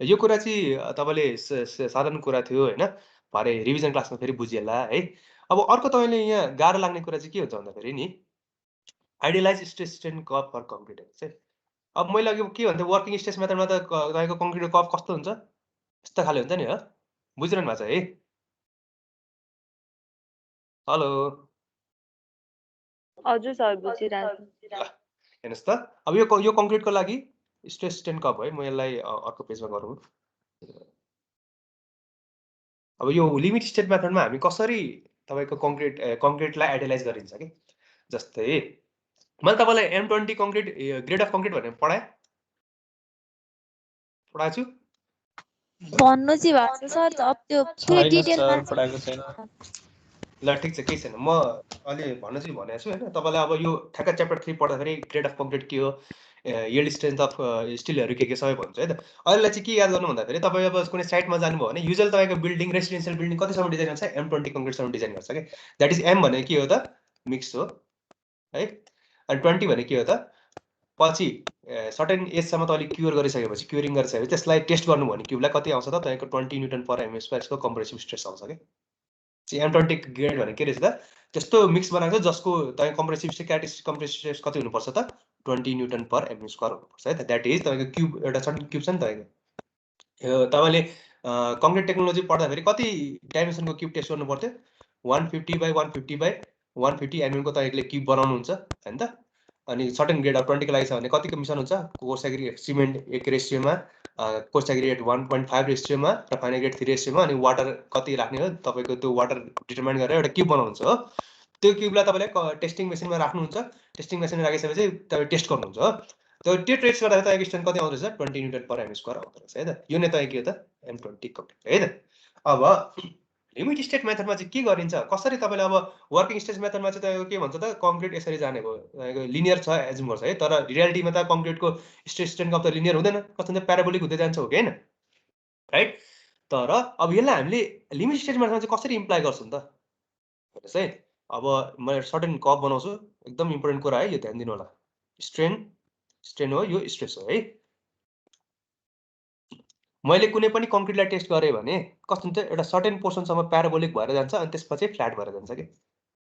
यो कुरा चाहिँ तपाईँले साधारण कुरा थियो होइन भरे रिभिजन क्लासमा फेरि बुझिएला है अब अर्को तपाईँले यहाँ गाह्रो लाग्ने कुरा चाहिँ के हुन्छ भन्दाखेरि नि idealise stress strain curve for concrete चाहिँ अब मैले अघि के भन्थेँ वर्किङ स्ट्रेस मेथडमा त तपाईँको कङ्क्रिटको कर्भ कस्तो हुन्छ यस्तो खाले हुन्छ नि हो बुझिरहनु भएको छ है हेलो हजुर सर बुझिरहेको हेर्नुहोस् त अब यो कङ्क्रिटको लागि स्ट्रेस स्ट्रेन कर्भ है म यसलाई अर्को पेजमा गरौँ अब यो लिमिट स्टेट मेथडमा हामी कसरी तपाईँको कङ्क्रिटलाई आइडियलाइज गरिन्छ कि जस्तै मैले तपाईँलाई M20 concrete grade of concrete भनेर पढाएको छु भन्नु चाहिँ भएको छ सर अब त्यो के डिटेलमा पढाएको छैन ल ठिक छ केही छैन म अलि भन्न चाहिँ भनेको छु होइन तपाईँलाई अब यो ठ्याक्क च्याप्टर 3 पढ्दाखेरि ग्रेड अफ कङ्क्रिट के हो यिल्ड स्ट्रेन्थ अफ स्टिलहरू के सबै भन्छ है त अहिलेलाई चाहिँ के याद गर्नु भन्दाखेरि तपाईँ अब कुनै साइटमा जानुभयो भने युजल तपाईँको बिल्डिङ रेसिडेन्सियल बिल्डिङ कतिसम्म डिजाइन गर्छ M20 कङ्क्रिटसम्म डिजाइन गर्छ कि द्याट इज M भने के हो त मिक्स हो है अनि 20 भने के हो त पछि सर्टेन एजसम्म तपाईँले क्युर गरिसकेपछि क्युरिङ गरिसकेपछि त्यसलाई टेस्ट गर्नु भने क्युबलाई कति आउँछ त तपाईँको 20 न्युटन पर एमएम स्क्वायरको कम्प्रेसिभ स्ट्रेस आउँछ कि M20 ग्रेड भने के रहेछ त त्यस्तो मिक्स बनाएको छ जसको तपाईँको compressive stress characteristic compressive stress कति हुनुपर्छ त 20 न्युटन पर एमएम स्क्वायर हुनुपर्छ है त द्याट इज तपाईँको क्युब एउटा सर्टेन क्युब छ नि तपाईँको तपाईँले कङ्क्रिट टेक्नोलोजी पढ्दाखेरि कति डाइमेन्सनको क्युब टेस्ट गर्नु पर्थ्यो 150 by 150 by 150 एमएमको तपाईँले क्युब बनाउनुहुन्छ होइन त अनि सर्टेन ग्रेड अब 20 को लागि छ भने कतिको मिसन हुन्छ कोर्स एग्रिगेट सिमेन्ट 1 रेसियोमा कोर्स एग्रिगेट 1.5 रेसियोमा र फाइनल ग्रेड 3 रेसियोमा अनि वाटर कति राख्ने हो तपाईँको त्यो वाटर डिटरमाइन गरेर एउटा क्युब बनाउनुहुन्छ हो त्यो क्युबलाई तपाईँले टेस्टिङ मेसिनमा राख्नुहुन्छ टेस्टिङ मेसिनमा राखिसकेपछि तपाईँ टेस्ट गर्नुहुन्छ हो त्यो टेस्ट गर्दा तपाईँको स्ट्रेन्थ कति आउँदो रहेछ 20 न्युटन पर एमएम स्क्वायर आउँदो रहेछ है त यो नै तपाईँ के हो त M20 कङ्क्रिट है त अब लिमिट स्टेट मेथडमा चाहिँ के गरिन्छ कसरी तपाईँले अब वर्किङ स्टेट मेथडमा चाहिँ तपाईँको के भन्छ त कङ्क्रिट यसरी जाने भयो तपाईँको लिनियर छ एजुम गर्छ है तर रियालिटीमा त कङ्क्रिटको स्ट्रेस स्ट्रेन कर्भ त लिनियर हुँदैन कस्तो प्याराबोलिक हुँदै जान्छ हो कि होइन राइट तर अब यसलाई हामीले लिमिट स्टेट मेथडमा चाहिँ कसरी इम्प्लाइ गर्छौँ त हेर्नुहोस् है अब मैले सर्टेन कर्भ बनाउँछु एकदम इम्पोर्टेन्ट कुरा है यो ध्यान दिनु होला स्ट्रेन हो यो स्ट्रेस हो है मैले कुनै पनि कङ्क्रिटलाई टेस्ट गरेँ भने कस्तो हुन्छ एउटा सर्टेन पोर्सनसम्म प्याराबोलिक भएर जान्छ अनि त्यसपछि फ्ल्याट भएर जान्छ कि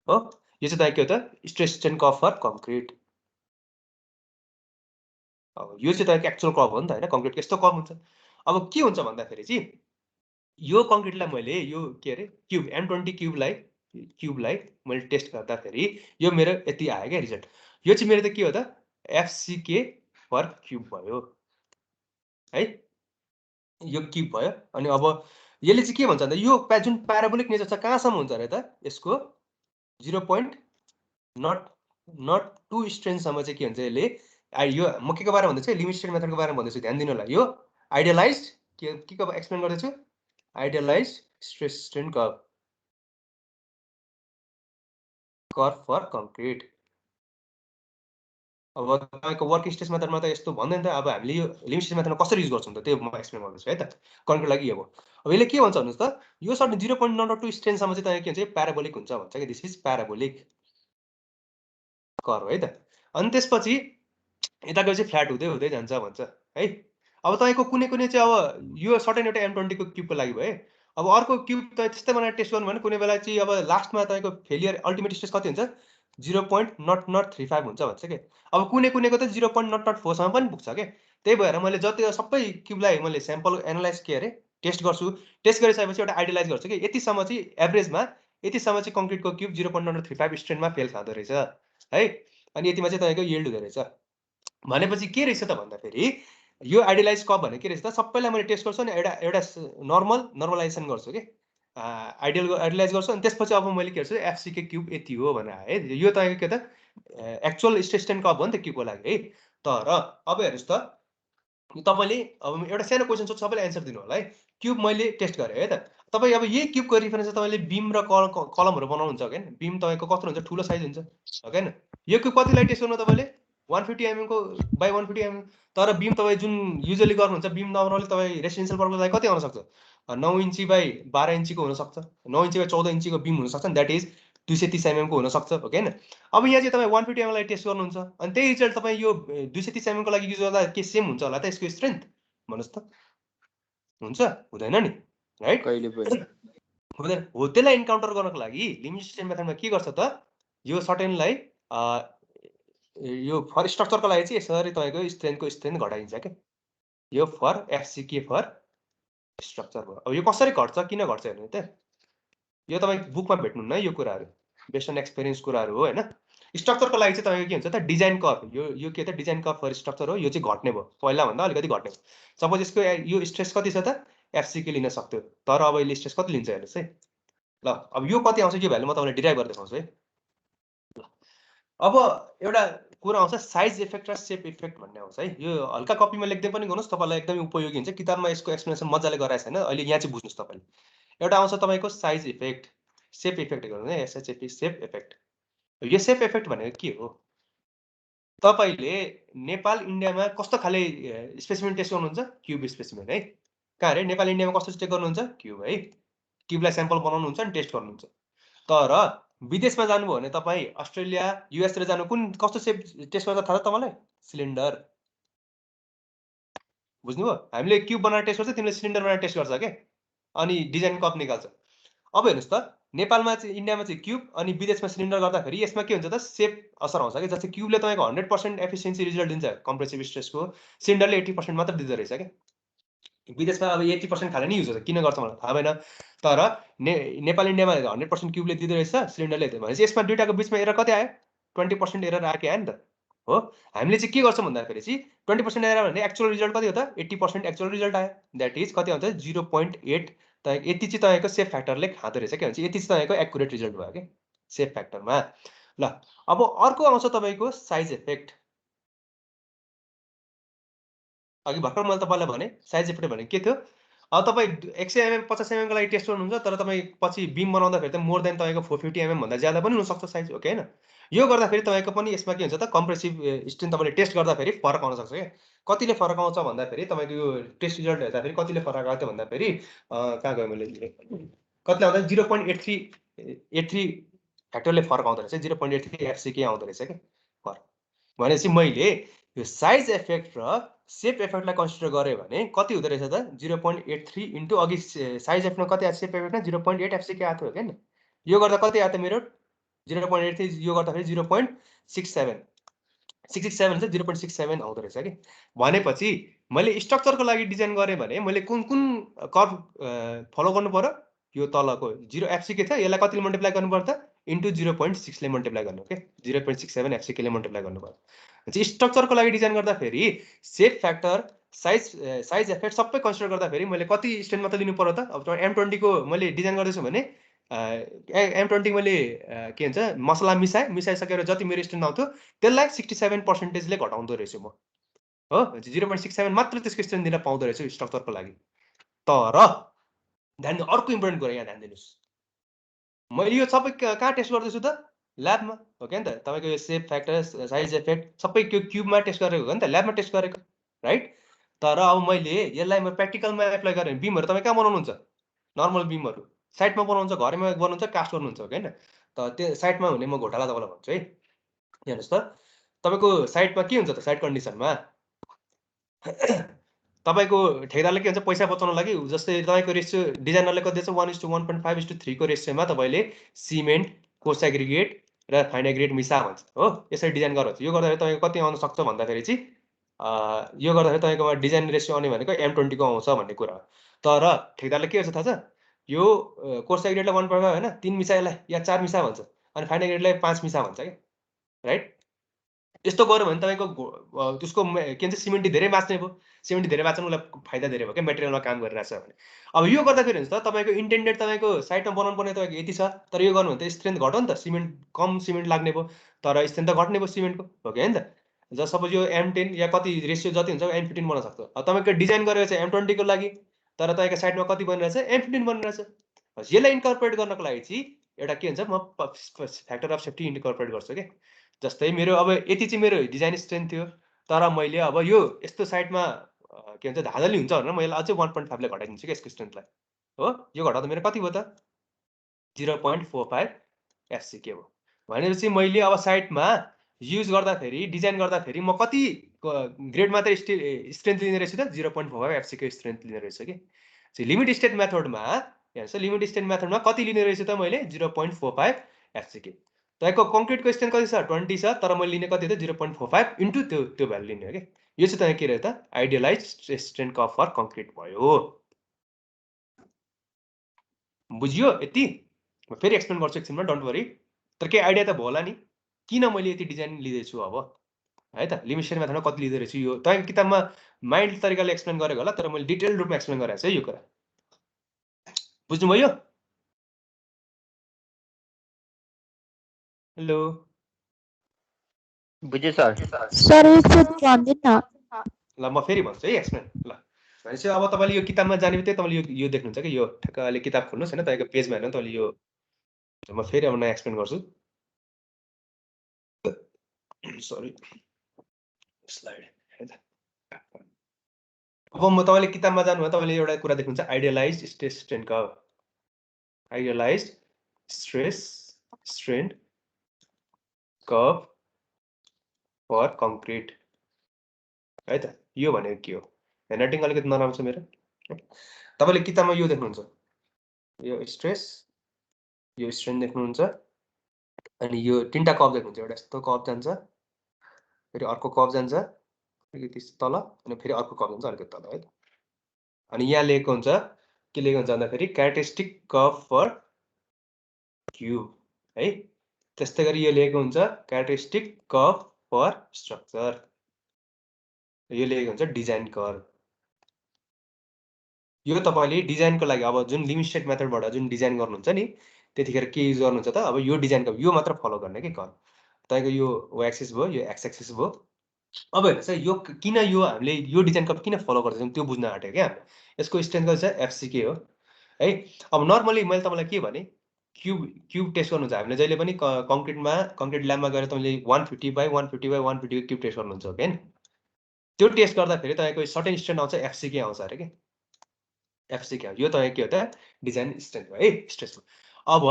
हो यो चाहिँ तपाईँको के हो त stress strain curve for concrete अब यो चाहिँ तपाईँको एक्चुअल कर्भ हो नि त होइन कङ्क्रिटको यस्तो कर्भ हुन्छ अब के हुन्छ भन्दाखेरि चाहिँ यो कङ्क्रिटलाई मैले यो के अरे क्युब M20 क्युबलाई मैले टेस्ट गर्दाखेरि यो मेरो यति आयो क्या रिजल्ट यो चाहिँ मेरो त के हो त FCK पर क्युब भयो है यो क्युब भयो अनि अब यसले चाहिँ के भन्छ भन्दा यो जुन प्याराबोलिक नेचर छ कहाँसम्म हुन्छ अरे त यसको 0.02 स्ट्रेन्थसम्म चाहिँ के हुन्छ यसले यो म के को बारेमा भन्दैछु लिमिट स्टेट मेथडको बारेमा भन्दैछु ध्यान दिनु होला यो आइडियलाइज के को एक्सप्लेन गर्दैछु idealise stress strain curve for concrete अब तपाईँको वर्किङ स्ट्रेस मेथडमा त यस्तो भन्दैन त अब हामीले यो लिमिट स्टेट मेथडमा कसरी युज गर्छौँ त त्यो म एक्सप्लेन गर्दैछु है त कङ्क्रिटको लागि यो हो अब यसले के भन्छ भन्नुहोस् त यो सर्ट 0.02 स्ट्रेन्थसम्म चाहिँ तपाईँको के हुन्छ प्याराबोलिक हुन्छ भन्छ कि दिस इज प्याराबोलिक कर्भ है त अनि त्यसपछि यता गएपछि फ्ल्याट हुँदै जान्छ भन्छ है अब तपाईँको कुनै चाहिँ अब यो सर्टेन एउटा M20 को क्युबको लागि भयो अब अर्को क्युब त त्यस्तै बनाएर टेस्ट गर्नु भने कुनै बेला चाहिँ अब लास्टमा तपाईँको फेलियर अल्टिमेट स्ट्रेस कति हुन्छ 0.0035 हुन्छ भन्छ कि अब कुनैको त 0.004सम्म पनि पुग्छ के त्यही भएर मैले जति सबै क्युबलाई मैले स्याम्पल एनालाइज के अरे टेस्ट गर्छु टेस्ट गरिसकेपछि एउटा आइडियलाइज गर्छु कि यतिसम्म चाहिँ एभरेजमा यतिसम्म चाहिँ कङ्क्रिटको क्युब 0.035 स्ट्रेनमा फेल खाँदो रहेछ है अनि यतिमा चाहिँ तपाईँको यिल्ड हुँदो रहेछ भनेपछि के रहेछ त भन्दाखेरि यो आइडियलाइज कर्भ भने के रहेछ त सबैलाई मैले टेस्ट गर्छु अनि एउटा नर्मलाइजेसन गर्छु कि आइडियलाइज गर्छु अनि त्यसपछि अब मैले के गर्छु FCK क्युब यति हो भनेर है यो तपाईँको के त एक्चुअल स्ट्रेस स्ट्रेन कर्भ हो नि त क्युबको लागि है तर अब हेर्नुहोस् त तपाईँले अब एउटा सानो क्वेसन सोध्छु सबैले एन्सर दिनु होला है क्युब मैले टेस्ट गरेँ है त तपाईँ अब यही क्युबको रिफरेन्स तपाईँले बिम र कलमहरू बनाउनुहुन्छ हो हैन बिम तपाईँको कत्रो हुन्छ ठुलो साइज हुन्छ हो हैन यो क्युब कतिलाई टेस्ट गर्नु तपाईँले 150 mm को बाई 150 mm तर बिम तपाईँ जुन युजली गर्नुहुन्छ बिम नर्मली तपाईँ रेसिडेन्सियल पर्पजको लागि कति आउन सक्छ 9 इन्ची बाई 12 इन्चीको हुनसक्छ 9 इन्ची बाई 14 इन्चीको बिम हुनसक्छ द्याट इज 230 mm को हुनसक्छ हो हैन अब यहाँ चाहिँ तपाईँ 150 mm लाई टेस्ट गर्नुहुन्छ अनि त्यही रिजल्ट तपाईँ यो 230 mm को लागि युज गर्दा के सेम हुन्छ होला त यसको स्ट्रेन्थ भन्नुहोस् त हुन्छ हुँदैन नि राइट कहिले पनि हुँदैन हो त्यसलाई इन्काउन्टर गर्नको लागि लिमिटेसन मेथडमा के गर्छ त यो सर्टेनलाई यो फर स्ट्रक्चरको लागि चाहिँ यसरी तपाईँको स्ट्रेन्थ घटाइन्छ क्या यो फर एफसीके फर स्ट्रक्चर भयो अब यो कसरी घट्छ किन घट्छ हेर्नु त यो तपाईँ बुकमा भेट्नुहुन्न यो कुराहरू बेस्ट अन एक्सपिरियन्स कुराहरू हो हैन स्ट्रक्चरको लागि चाहिँ तपाईँको के हुन्छ त डिजाइन कर्भ यो के त डिजाइन कर्भ फर स्ट्रक्चर हो यो चाहिँ घट्ने भयो पहिलाभन्दा अलिकति घट्ने भयो सपोज यसको यो स्ट्रेस कति छ त एफसीके लिन सक्थ्यो तर अब यसले स्ट्रेस कति लिन्छ हेर्नुहोस् है ल अब यो कति आउँछ यो भ्यालु म तपाईँलाई डिराइभ गरेर देखाउँछु है ल अब एउटा कुरा आउँछ साइज इफेक्ट र सेप इफेक्ट भन्ने आउँछ है यो हल्का कपीमा लेख्दै पनि गर्नुहोस् तपाईँलाई एकदमै उपयोगी हुन्छ किताबमा यसको एक्सप्लेनेसन मजाले गराएको छैन अहिले यहाँ चाहिँ बुझ्नुहोस् तपाईँले एउटा आउँछ तपाईँको साइज इफेक्ट सेप इफेक्ट गर्नु है एसएचएपी सेप इफेक्ट यो सेप इफेक्ट भनेको के हो तपाईँले नेपाल इन्डियामा कस्तो खाले स्पेसिमेन टेस्ट गर्नुहुन्छ क्युब स्पेसिमेन है कहाँ अरे नेपाल इन्डियामा कस्तो चेक गर्नुहुन्छ क्युब है क्युबलाई स्याम्पल बनाउनुहुन्छ अनि टेस्ट गर्नुहुन्छ तर विदेशमा जानुभयो भने तपाईँ अस्ट्रेलिया युएसतिर जानु कुन कस्तो सेप टेस्ट गर्दा थाहा छ तपाईँलाई सिलिन्डर बुझ्नुभयो हामीले क्युब बनाएर टेस्ट गर्छ तिमीले सिलिन्डर बनाएर टेस्ट गर्छ क्या अनि डिजाइन कप निकाल्छ अब हेर्नुहोस् त नेपालमा चाहिँ इन्डियामा चाहिँ क्युब अनि विदेशमा सिलिन्डर गर्दाखेरि यसमा के हुन्छ त सेप असर आउँछ कि जस्तै क्युबले तपाईँको 100% एफिसियन्सी रिजल्ट दिन्छ कम्प्रेसिभ स्ट्रेसको सिलिन्डरले 80% मात्र दिँदो रहेछ क्या विदेशमा अब 80% खाले नै युज हुन्छ किन गर्छ मलाई थाहा भएन तर नेपाल इन्डियामा 100% क्युबले दिँदो रहेछ सिलिन्डरले भनेपछि यसमा दुईटाको बिचमा एरर कति आयो 20% एरर आयो आयो नि त हो हामीले चाहिँ के गर्छौँ भन्दाखेरि चाहिँ 20% एरर भने एक्चुअल रिजल्ट कति हो त 80% एक्चुअल रिजल्ट आयो द्याट इज कति आउँछ 0.8 तपाईँ यति चाहिँ तपाईँको सेफ फ्याक्टरले खाँदो रहेछ के भन्छ यति चाहिँ तपाईँको एक्युरेट रिजल्ट भयो क्या सेफ फ्याक्टरमा ल अब अर्को आउँछ तपाईँको साइज इफेक्ट अघि भर्खर मैले तपाईँलाई भने साइज इफेक्ट भने के थियो अब तपाईँ 100 mm 50 mm को लागि टेस्ट गर्नुहुन्छ तर तपाईँ पछि बिम बनाउँदाखेरि त मोर देन तपाईँको 450 mm भन्दा ज्यादा पनि हुनसक्छ साइज ओके होइन यो गर्दाखेरि तपाईँको पनि यसमा के हुन्छ त कम्प्रेसिभ स्ट्रेन्थ तपाईँले टेस्ट गर्दाखेरि फरक आउन सक्छ क्या कतिले फरक आउँछ भन्दाखेरि तपाईँको यो टेस्ट रिजल्ट हेर्दाखेरि कतिले फरक आएको थियो भन्दाखेरि कहाँ गयो मैले कतिले आउँदा 0.83 फ्याक्टरले फरक आउँदो रहेछ 0.83 एफसीके आउँदो रहेछ क्या फरक भनेपछि मैले यो साइज इफेक्ट र सेप इफेक्टलाई कन्सिडर गरेँ भने कति हुँदो रहेछ त 0.83 इन्टु अघि साइज इफेक्टमा कति आयो सेप इफेक्टमा 0.8 एफसीके आएको थियो होइन यो गर्दा कति आयो त मेरो 0.83 यो गर्दाखेरि 0.67 667 चाहिँ 0.67 आउँदो रहेछ कि भनेपछि मैले स्ट्रक्चरको लागि डिजाइन गरेँ भने मैले कुन कुन कर्भ फलो गर्नु पर्यो यो तलको 0 एफसीके छ यसलाई कतिले मल्टिप्लाई गर्नु पर्छ त इन्टु 0.6 ले मल्टिप्लाई गर्नु के 0.67 एफसीके ले मल्टिप्लाई गर्नु पर्यो स्ट्रक्चरको लागि डिजाइन गर्दाखेरि सेप फ्याक्टर साइज इफेक्ट सबै कन्सिडर गर्दाखेरि मैले कति स्ट्रेन्थ मात्र लिनु पर्यो त अब M20 को मैले डिजाइन गर्दैछु भने M20 मैले के भन्छ मसला मिसाइसकेर जति मेरो स्ट्रेन्थ आउँथ्यो त्यसलाई 67% ले घटाउँदो रहेछु म हो 0.67 मात्र त्यसको स्ट्रेन्थ दिन पाउँदो रहेछु स्ट्रक्चरको लागि तर ध्यान दिनु अर्को इम्पोर्टेन्ट कुरा यहाँ ध्यान दिनुहोस् मैले यो सबै कहाँ टेस्ट गर्दैछु त ल्याबमा हो क्या नि त तपाईँको यो सेप फ्याक्टर साइज इफेक्ट सबै त्यो क्युबमा टेस्ट गरेको हो नि त ल्याबमा टेस्ट गरेको राइट तर अब मैले यसलाई म प्र्याक्टिकलमा एप्लाई गरेँ बिमहरू तपाईँ कहाँ बनाउनुहुन्छ नर्मल बिमहरू साइडमा बनाउनुहुन्छ घरमा बनाउनुहुन्छ कास्ट गर्नुहुन्छ हो होइन त त्यो साइडमा हुने म घोटाला तपाईँलाई भन्छु है हेर्नुहोस् त तपाईँको साइडमा के हुन्छ त साइड कन्डिसनमा तपाईँको ठेकेदारले के भन्छ पैसा बचाउनको लागि जस्तै तपाईँको रेसियो डिजाइनरले कति दिएछ 1:1.5:3 को रेसियोमा तपाईँले सिमेन्ट कोर्स एग्रिगेट र फाइन एग्रिगेट मिसा भन्छ हो यसरी डिजाइन गर्छ यो गर्दाखेरि तपाईँको कति आउन सक्छ भन्दाखेरि चाहिँ यो गर्दाखेरि तपाईँकोमा डिजाइन रेसियो आउने भनेको M20 को आउँछ भन्ने कुरा हो तर ठेकेदारले के भन्छ थाहा छ यो कोर्स एग्रिगेटलाई 1.5 होइन 3 मिसा यसलाई या 4 मिसा भन्छ अनि फाइन एग्रिगेटलाई 5 मिसा भन्छ क्या राइट यस्तो गर्यो भने तपाईँको त्यसको के भन्छ सिमेन्टी धेरै बाँच्ने भयो सिमेन्टी धेरै बाँच्नु उसलाई फाइदा धेरै भयो क्या मेटेरियलमा काम गरिरहेछ भने अब यो गर्दाखेरि हुन्छ तपाईँको इन्टेन्डेड तपाईँको साइडमा बनाउनु पर्ने तपाईँको यति छ तर यो गर्नु भने त स्ट्रेन्थ घट्यो नि त सिमेन्ट कम सिमेन्ट लाग्ने भयो तर स्ट्रेन्थ त घट्ने भयो सिमेन्टको हो कि होइन त जब सपोज यो M10 या कति रेसियो जति हुन्छ M15 बनाउन सक्छ अब तपाईँको डिजाइन गरेको छ M20 को लागि तर तपाईँको साइडमा कति बनिरहेछ M15 बनिरहेछ यसलाई इन्कर्पोरेट गर्नको लागि चाहिँ एउटा के हुन्छ म फ्याक्टर अफ सेफ्टी इन्कर्पोरेट गर्छु के जस्तै मेरो अब यति चाहिँ मेरो डिजाइन स्ट्रेन्थ थियो तर मैले अब यो यस्तो साइडमा के भन्छ धाँधली हुन्छ भनेर मैले अझै 1.5 ले घटाइदिन्छु कि यसको स्ट्रेन्थलाई हो यो घटाउँदा मेरो कति भयो त 0.45 FCK हो भनेपछि मैले अब साइडमा युज गर्दाखेरि डिजाइन गर्दाखेरि म कति ग्रेड मात्र स्ट्रेन्थ लिने रहेछु त 0.45 FCK स्ट्रेन्थ लिने रहेछु कि लिमिट स्टेट मेथडमा हेर्नुस् लिमिट स्टेट मेथडमा कति लिने रहेछु त मैले 0.45 FCK तपाईको कङ्क्रिटको स्ट्रेन्थ कति छ 20 छ तर मैले लिने कति त 0.45 इन्टु त्यो भ्यालु लिने हो के यो चाहिँ तपाईँ के रह्यो त idealise strength curve for concrete भयो बुझियो यति म फेरि एक्सप्लेन गर्छु एकछिनमा डोन्ट वरी तर के आइडिया त भयो होला नि किन मैले यति डिजाइन लिँदैछु अब है त लिमिट स्टेट मेथडमा कति लिँदै रहेछु यो तपाईँको किताबमा माइन्ड तरिकाले एक्सप्लेन गरेको होला तर मैले डिटेल रूपमा एक्सप्लेन गरेको छु है यो कुरा बुझ्नुभयो हेलो बुझेँ सर सर एकचोटि भनिदिनु न ल म फेरि भन्छु है एक्सप्लेन ल भनेपछि अब तपाईँले यो किताबमा जाने बित्तिकै तपाईँले यो देख्नुहुन्छ कि यो ठ्याक्क अहिले किताब खोल्नुहोस् होइन तपाईँको पेजमा हेर्नु तपाईँले यो म फेरि अब नयाँ एक्सप्लेन गर्छु सरी स्लाइड है त अब म तपाईँले किताबमा जानुभयो तपाईँले एउटा कुरा देख्नुहुन्छ idealise stress strain curve idealise stress strain curve for concrete है त यो भनेको के हो ह्यान्डराइटिङ अलिकति नराम्रो छ मेरो तपाईँले किताबमा यो देख्नुहुन्छ यो स्ट्रेस यो स्ट्रेन देख्नुहुन्छ अनि यो तीनटा कर्भ देख्नुहुन्छ एउटा यस्तो कर्भ जान्छ फेरि अर्को कर्भ जान्छ अलिकति तल अनि फेरि अर्को कर्भ जान्छ अलिकति तल है अनि यहाँ लेखेको हुन्छ के लेखेको हुन्छ भन्दाखेरि क्यारेक्टरिस्टिक कर्भ फर क्युब है त्यस्तै गरी यो लेखेको हुन्छ क्यारेक्टरिस्टिक कर्भ फर स्ट्रक्चर यो लेखेको हुन्छ डिजाइन कर्भ यो तपाईँले डिजाइनको लागि अब जुन लिमिट स्टेट मेथडबाट जुन डिजाइन गर्नुहुन्छ नि त्यतिखेर के युज गर्नुहुन्छ त अब यो डिजाइनको यो मात्र फलो गर्ने के कर्भ तपाईँको यो वाइ एक्सिस भयो यो एक्स एक्सिस भयो अब हेर्नुहोस् है यो किन यो हामीले यो डिजाइन कर्भ किन फलो गर्दैछौँ त्यो बुझ्न आँट्यो क्या यसको स्ट्रेन्थ कति छ FCK हो है अब नर्मली मैले तपाईँलाई के भने क्युब टेस्ट गर्नुहुन्छ हामीले जहिले पनि कङ्क्रिट ल्याबमा गएर तपाईँले 150 बाई 150 बाई 150 को क्युब टेस्ट गर्नुहुन्छ हो होइन त्यो टेस्ट गर्दाखेरि तपाईँको सर्टेन स्ट्रेन्थ आउँछ FCK आउँछ अरे के FCK यो तपाईँको के हो त डिजाइन स्ट्रेन्थ हो है स्ट्रेसको अब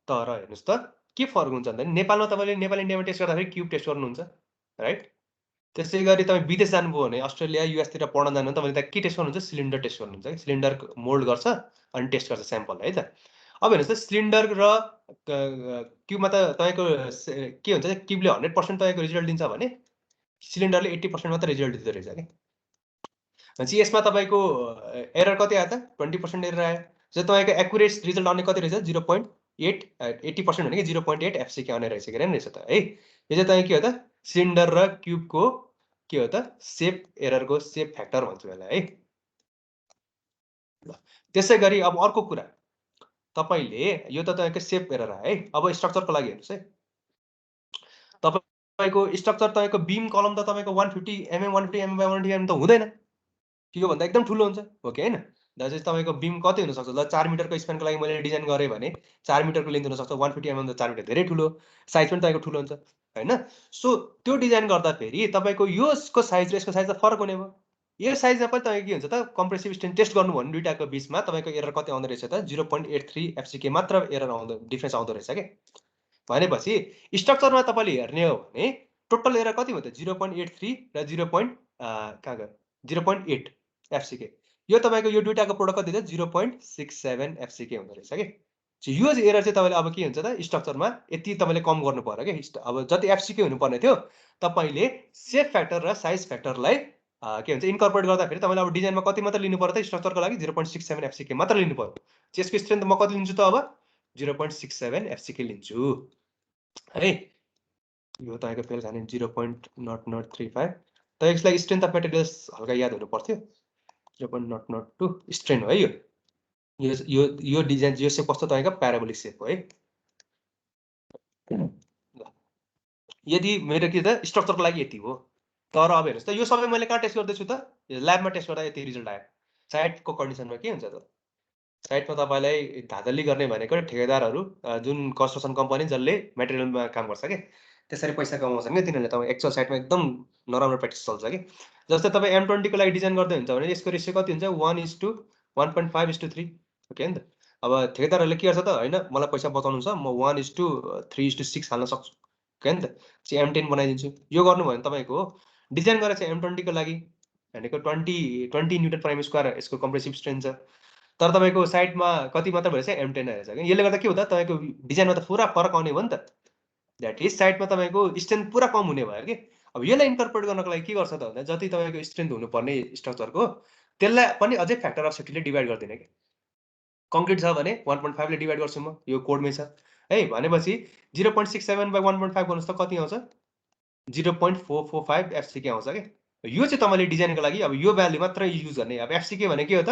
तर हेर्नुहोस् त के फरक हुन्छ भन्दा नेपालमा तपाईँले नेपाल इन्डियामा टेस्ट गर्दाखेरि क्युब टेस्ट गर्नुहुन्छ राइट त्यसै गरी तपाईँ विदेश जानुभयो भने अस्ट्रेलिया युएसतिर पढ्न जानु तपाईँले त्यहाँ के टेस्ट गर्नुहुन्छ सिलिन्डर टेस्ट गर्नुहुन्छ कि सिलिन्डर मोल्ड गर्छ अनि टेस्ट गर्छ स्याम्पल है त अब हेर्नुहोस् त सिलिन्डर र क्युबमा त तपाईँको के हुन्छ क्युबले 100% तपाईँको रिजल्ट दिन्छ भने सिलिन्डरले 80% मात्र रिजल्ट दिँदो रहेछ कि भनेपछि यसमा तपाईँको एरर कति आयो त 20% एरर आयो जो तपाईँको एक्युरेट रिजल्ट आउने कति रहेछ 0.8 80% भने कि 0.8 FCK आउने रहेछ कि रहेछ त है यो चाहिँ तपाईँ के हो त सिलिन्डर र क्युबको के हो त सेप एररको सेप फ्याक्टर भन्छु यसलाई है त्यसै गरी अब अर्को कुरा तपाईँले यो त तपाईँको सेप एरर है अब स्ट्रक्चरको लागि हेर्नुहोस् है तपाईँको स्ट्रक्चर तपाईँको बीम कलम त तपाईँको 150 mm 150 mm बाई 150 mm त हुँदैन त्यो भन्दा एकदम ठुलो हुन्छ हो कि होइन दाजु तपाईँको बीम कति हुनसक्छ ल 4 मिटरको स्प्यानको लागि मैले डिजाइन गरेँ भने 4 मिटरको लेन्थ हुनसक्छ 150 mm त 4 मिटर धेरै ठुलो साइज पनि तपाईँको ठुलो हुन्छ होइन सो त्यो डिजाइन गर्दाखेरि तपाईँको यसको साइज र यसको साइज त फरक हुने भयो यो साइजमा पनि तपाईँको के हुन्छ त कम्प्रेसिभ स्ट्रेन्थ टेस्ट गर्नु भने दुईटाको बिचमा तपाईँको एरर कति आउँदो रहेछ त 0.83 FCK मात्र एरर आउँदो डिफ्रेन्स आउँदो रहेछ के भनेपछि स्ट्रक्चरमा तपाईँले हेर्ने हो भने टोटल एरर कति भयो त 0.83 र 0.8 FCK यो तपाईँको यो दुईटाको प्रोडक्ट कति छ 0.67 FCK हुँदो रहेछ कि यो एरर चाहिँ तपाईँले अब के हुन्छ त स्ट्रक्चरमा यति तपाईँले कम गर्नु पर्यो कि अब जति FCK हुनुपर्ने थियो तपाईँले सेप फ्याक्टर र साइज फ्याक्टरलाई के भन्छ इन्कर्पोरेट गर्दाखेरि तपाईँले अब डिजाइनमा कति मात्र लिनु पर्यो त स्ट्रक्चरको लागि 0.67 FCK मात्र लिनु पर्यो यसको स्ट्रेन्थ म कति लिन्छु त अब 0.67 FCK लिन्छु है यो तपाईँको फेल खाने 0.0035 त यसलाई स्ट्रेन्थ अफ मेटेरियल्स हल्का याद हुनु पर्थ्यो 0.002 स्ट्रेन हो है यो डिजाइन यो सेप कस्तो तपाईँको प्याराबोलिक सेप हो है यदि मेरो के त स्ट्रक्चरको लागि यति हो तर अब हेर्नुहोस् त यो सबै मैले कहाँ टेस्ट गर्दैछु त ल्याबमा टेस्ट गर्दा यति रिजल्ट आयो साइटको कन्डिसनमा के हुन्छ त साइटमा तपाईँलाई धाँधली गर्ने भनेको ठेकेदारहरू जुन कन्स्ट्रक्सन कम्पनी जसले मेटेरियलमा काम गर्छ के त्यसरी पैसा कमाउँछन् क्या तिनीहरूले तपाईँ एक्चुअल साइटमा एकदम नराम्रो प्र्याक्टिस चल्छ कि जस्तै तपाईँ M20 को लागि डिजाइन गर्दै हुन्छ भने यसको रेसियो कति हुन्छ 1:1.5:3 ओके नि त अब ठेकेदारहरूले के गर्छ त होइन मलाई पैसा बचाउनु छ म 1:3:6 हाल्न सक्छु ओके नि त चाहिँ M10 बनाइदिन्छु यो गर्नु भयो भने तपाईँको डिजाइन गरेर चाहिँ M20 को लागि भनेको 20 न्युटन पर स्क्वायर यसको कम्प्रेसिभ स्ट्रेन्थ छ तर तपाईँको साइटमा कति मात्र भएछ M10 आएछ कि यसले गर्दा के हुँदा तपाईँको डिजाइनमा त पुरा फरक आउने भयो नि त द्याट इज साइटमा तपाईँको स्ट्रेन्थ पुरा कम हुने भयो कि अब यसलाई इन्टरप्रेट गर्नको लागि के गर्छ त भन्दा जति तपाईँको स्ट्रेन्थ हुनुपर्ने स्ट्रक्चरको त्यसलाई पनि अझै फ्याक्टर अफ सेफ्टीले डिभाइड गरिदिने कि कङ्क्रिट छ भने 1.5 ले डिभाइड गर्छु म यो कोडमै छ है भनेपछि 0.67/1.5 गर्नुहोस् त कति आउँछ 0.445 FCK आउँछ कि यो चाहिँ तपाईँले डिजाइनको लागि अब यो भ्यालु मात्र युज गर्ने अब FCK भने के हो त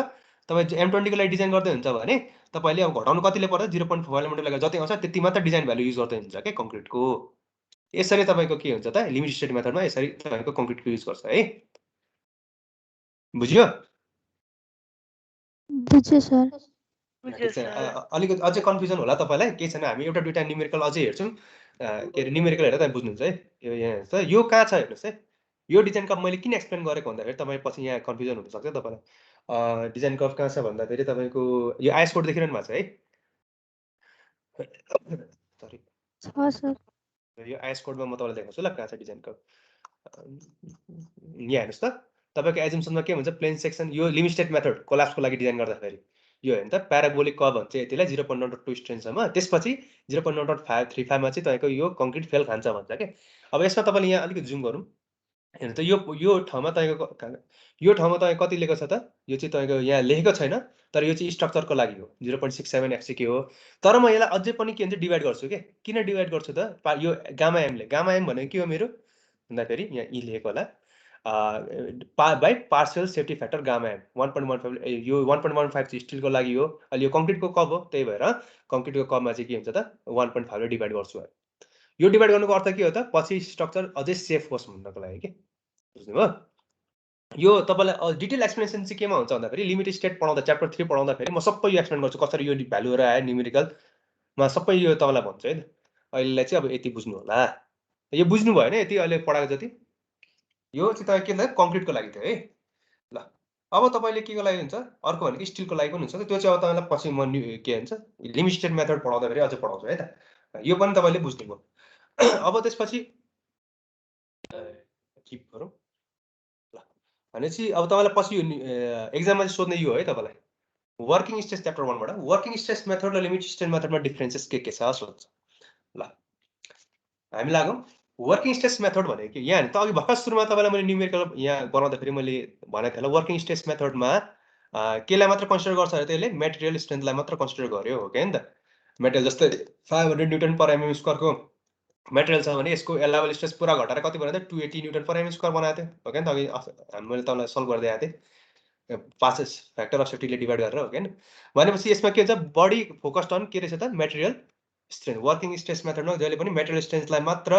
तपाईँ M20 को लागि डिजाइन गर्दै हुन्छ भने तपाईँले अब घटाउनु कतिले पर्छ 0.4 मोडल जति आउँछ त्यति मात्र डिजाइन भ्यालु युज गर्दै हुन्छ क्या कङ्क्रिटको यसरी तपाईँको के हुन्छ त लिमिट स्टेट मेथडमा यसरी तपाईँको कङ्क्रिटको युज गर्छ है बुझ्यो बुझ्यो सर बुझ्यो सर अलिकति अझै कन्फ्युजन होला तपाईँलाई केही छैन हामी एउटा दुईटा न्युमेरिकल अझै हेर्छौँ के अरे न्युमेरिकल हेरेर तपाईँ बुझ्नुहुन्छ है यो यहाँ हेर्नुहोस् त यो कहाँ छ हेर्नुहोस् है यो डिजाइन कप मैले किन एक्सप्लेन गरेको भन्दाखेरि तपाईँ पछि यहाँ कन्फ्युजन हुनसक्छ तपाईँलाई डिजाइन कप कहाँ छ भन्दाखेरि तपाईँको यो आइएस कोड देखिरहनु भएको छ है सरी छ सर यो आइएस कोडमा म तपाईँलाई देखाउँछु ल कहाँ छ डिजाइन कप यहाँ हेर्नुहोस् त तपाईँको एजम्सनमा के भन्छ प्लेन सेक्सन यो लिमिटेड मेथड कोलाप्सको लागि डिजाइन गर्दाखेरि यो हेर्नु त प्याराबोलिक कभ भन्छ यतिलाई 0.02 स्ट्रेन्थसम्म त्यसपछि 0.535मा चाहिँ तपाईँको यो कङ्क्रिट फेल खान्छ भन्छ क्या अब यसमा तपाईँले यहाँ अलिकति जुम गरौँ हेर्नु त यो ठाउँमा तपाईँको यो ठाउँमा तपाईँ कति लेखेको छ त यो चाहिँ तपाईँको यहाँ लेखेको छैन तर यो चाहिँ स्ट्रक्चरको लागि हो 0.67 FCK हो तर म यसलाई अझै पनि के भन्छ डिभाइड गर्छु के किन डिभाइड गर्छु त यो गामा एम भनेको के हो मेरो भन्दाखेरि यहाँ ई लेखेको होला by partial safety factor gamma M 1.15 यो 1.15 चाहिँ स्टिलको लागि हो अहिले यो कङ्क्रिटको कप हो त्यही भएर कङ्क्रिटको कपमा चाहिँ के हुन्छ त 1.5 ले डिभाइड गर्छु यो डिभाइड गर्नुको अर्थ के हो त पछि स्ट्रक्चर अझै सेफ होस् भन्नको लागि के बुझ्नुभयो यो तपाईँलाई डिटेल एक्सप्लेनेसन चाहिँ केमा हुन्छ भन्दाखेरि लिमिट स्टेट पढाउँदा च्याप्टर 3 पढाउँदाखेरि म सबै यो एक्सप्लेन गर्छु कसरी यो भ्यालुहरू आयो न्युमेरिकलमा सबै यो तपाईँलाई भन्छु है अहिलेलाई चाहिँ अब यति बुझ्नु होला यो बुझ्नु भयो भने यति अहिले पढाएको जति यो चाहिँ तपाईँ के भन्दा कङ्क्रिटको लागि थियो है ल अब तपाईँले के को लागि हुन्छ अर्को भनेको स्टिलको लागि पनि हुन्छ त्यो चाहिँ अब तपाईँलाई पछि म के भन्छ लिमिटेड मेथड पढाउँदाखेरि अझै पढाउँछु है त यो पनि तपाईँले बुझ्नुभयो अब त्यसपछि किप गरौँ ल भनेपछि अब तपाईँलाई पछि एक्जाममा चाहिँ सोध्ने यो है तपाईँलाई वर्किङ स्ट्रेस च्याप्टर 1 बाट वर्किङ स्ट्रेस मेथड र लिमिट स्ट्रेस मेथडमा डिफरेन्सेस के छ सोध्छ ल हामी लागौँ वर्किङ स्ट्रेस मेथड भनेको के यहाँ त अघि भर्खर सुरुमा तपाईँलाई मैले न्युमेरिकल यहाँ बनाउँदाखेरि मैले भनेको थिएँ होला वर्किङ स्ट्रेस मेथडमा केलाई मात्र कन्सिडर गर्छ अरे त्यसले मेटेरियल स्ट्रेन्थलाई मात्र कन्सिडर गर्यो हो कि नि त मेटेरियल जस्तै 500 न्युटन पर mm स्क्वायरको मेटेरियल छ भने यसको एलावेबल स्ट्रेस पुरा घटाएर कति बनाएको थियो 280 न्युटन पर mm स्क्वायर बनाएको थियो हो कि नि त अघि मैले तपाईँलाई सल्भ गर्दै आएको थिएँ पासेस फ्याक्टर अफ सेफ्टीले डिभाइड गरेर हो कि भनेपछि यसमा के हुन्छ बडी फोकस्ड अन के रहेछ त मेटेरियल स्ट्रेन्थ वर्किङ स्ट्रेस मेथडमा जहिले पनि मेटेरियल स्ट्रेन्थलाई मात्र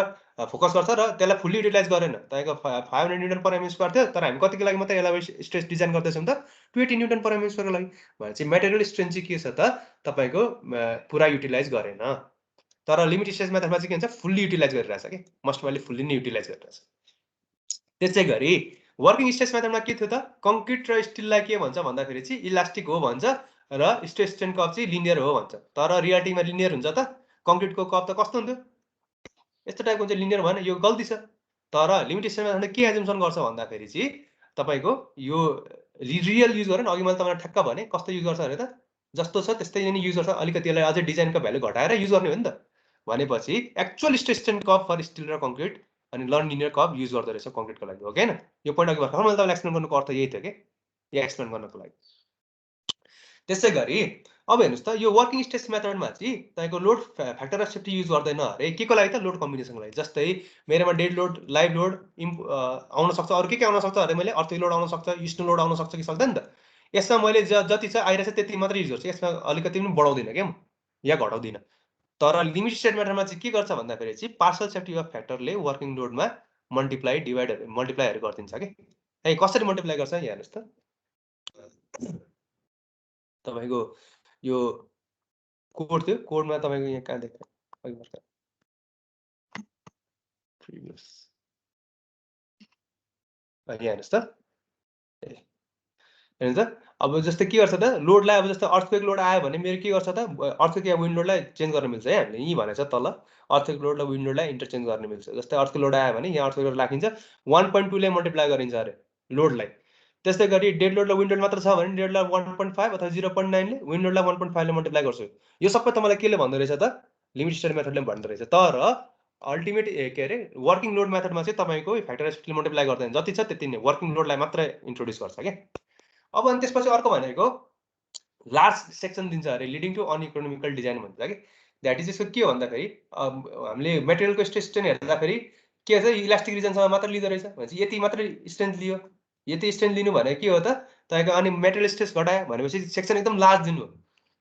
फोकस गर्छ र त्यसलाई फुल्ली युटिलाइज गरेन तपाईँको 500 न्युटन पर mm स्क्वायर थियो तर हामी कतिको लागि मात्रै एलावेबल स्ट्रेस डिजाइन गर्दैछौँ त 280 न्युटन पर mm स्क्वायरको लागि भनेपछि मेटेरियल स्ट्रेन्थ चाहिँ के छ त तपाईँको पुरा युटिलाइज गरेन तर लिमिट स्ट्रेस मेथडमा चाहिँ के हुन्छ फुल्ली युटिलाइज गरिरहेछ कि मस्ट वाइली फुल्ली नै युटिलाइज गरिरहेछ त्यसै गरी वर्किङ स्ट्रेस मेथडमा के थियो त कङ्क्रिट र स्टिललाई के भन्छ भन्दाखेरि चाहिँ इलास्टिक हो भन्छ र स्ट्रेस स्ट्रेन कप चाहिँ लिनियर हो भन्छ तर रियालिटीमा लिनियर हुन्छ त कङ्क्रिटको कप त कस्तो हुन्थ्यो यस्तो टाइपको हुन्छ लिनियर भएन यो गल्ती छ तर लिमिट स्ट्रेस मेथडले के एजम्सन गर्छ भन्दाखेरि चाहिँ तपाईँको यो रियल युज गरेर अघि मैले तपाईँलाई ठ्याक्क भने कस्तो युज गर्छ अरे त जस्तो छ त्यस्तै नै युज गर्छ अलिकति यसलाई अझै डिजाइनको भ्यालु घटाएर युज गर्ने हो नि त भनेपछि actual stress strain curve for steel र कङ्क्रिट अनि लर्न लिनियर कप युज गर्दो रहेछ कङ्क्रिटको लागि हो कि यो पोइन्ट अघि भर्खर मैले तपाईँलाई एक्सप्लेन गर्नुको अर्थ यही थियो कि या एक्सप्लेन गर्नको लागि त्यसै गरी अब हेर्नुहोस् त यो वर्किङ स्ट्रेस मेथडमा चाहिँ तपाईँको load factor of safety use गर्दैन अरे के को लागि त लोड कम्बिनेसनको लागि जस्तै मेरोमा डेड लोड लाइभ लोड आउन सक्छ अरू के आउन सक्छ अरे मैले अर्थी लोड आउन सक्छ स्नो लोड आउन सक्छ कि सक्दैन त यसमा मैले जति छ आइरहेछ त्यति मात्र युज गर्छु यसमा अलिकति पनि बढाउँदिनँ क्या या घटाउँदिनँ तर लिमिट स्टेट मेथडमा चाहिँ के गर्छ भन्दाखेरि चाहिँ पार्सल सेफ्टी अफ फ्याक्टरले वर्किङ लोडमा मल्टिप्लाईहरू गरिदिन्छ कि है कसरी मल्टिप्लाई गर्छ यहाँ हेर्नुहोस् त तपाईँको यो कोड थियो कोडमा तपाईको यहाँ कहाँ देखायो अघि भर्खर प्रिभियस यहाँ हेर्नुस् त हेर्नु त अब जस्तै के गर्छ त लोडलाई अब जस्तै अर्थक्वेक लोड आयो भने मेरो के गर्छ त अर्थक्वेक या विन्ड लोडलाई चेन्ज गर्न मिल्छ है हामीले यही भनेको छ तल अर्थक्वेक लोड र विन्ड लोडलाई इन्टरचेन्ज गर्न मिल्छ जस्तै अर्थक्वेक लोड आयो भने यहाँ अर्थक्वेक लोड राखिन्छ 1.2 ले मल्टिप्लाई गरिन्छ अरे लोडलाई त्यस्तै गरी डेड लोड र विन्ड लोड मात्र छ भने डेड लोड 1.5 अथवा 0.9 ले विन्ड लोडलाई 1.5 ले मल्टिप्लाई गर्छु यो सबै तपाईँलाई केले भन्दो रहेछ त लिमिट स्टेट मेथडले भन्दो रहेछ तर अल्टिमेट के अरे वर्किङ लोड मेथडमा चाहिँ तपाईँको फ्याक्टराइज मल्टिप्लाई गर्दैन जति छ त्यति नै वर्किङ लोडलाई मात्र इन्ट्रोड्युस गर्छ क्या अब अनि त्यसपछि अर्को भनेको लार्ज सेक्सन दिन्छ अरे लिडिङ टु अनइकोनोमिकल डिजाइन भन्छ कि द्याट इज यसको के भन्दाखेरि हामीले मेटेरियलको स्ट्रेस स्ट्रेन हेर्दाखेरि के छ इलास्टिक रिजनसँग मात्र लिँदो रहेछ भनेपछि यति मात्रै स्ट्रेन्थ लियो यति स्ट्रेन्थ लिनु भने के हो त तपाईँको अनि मेटेरियल स्ट्रेस घटायो भनेपछि सेक्सन एकदम लार्ज दिनु हो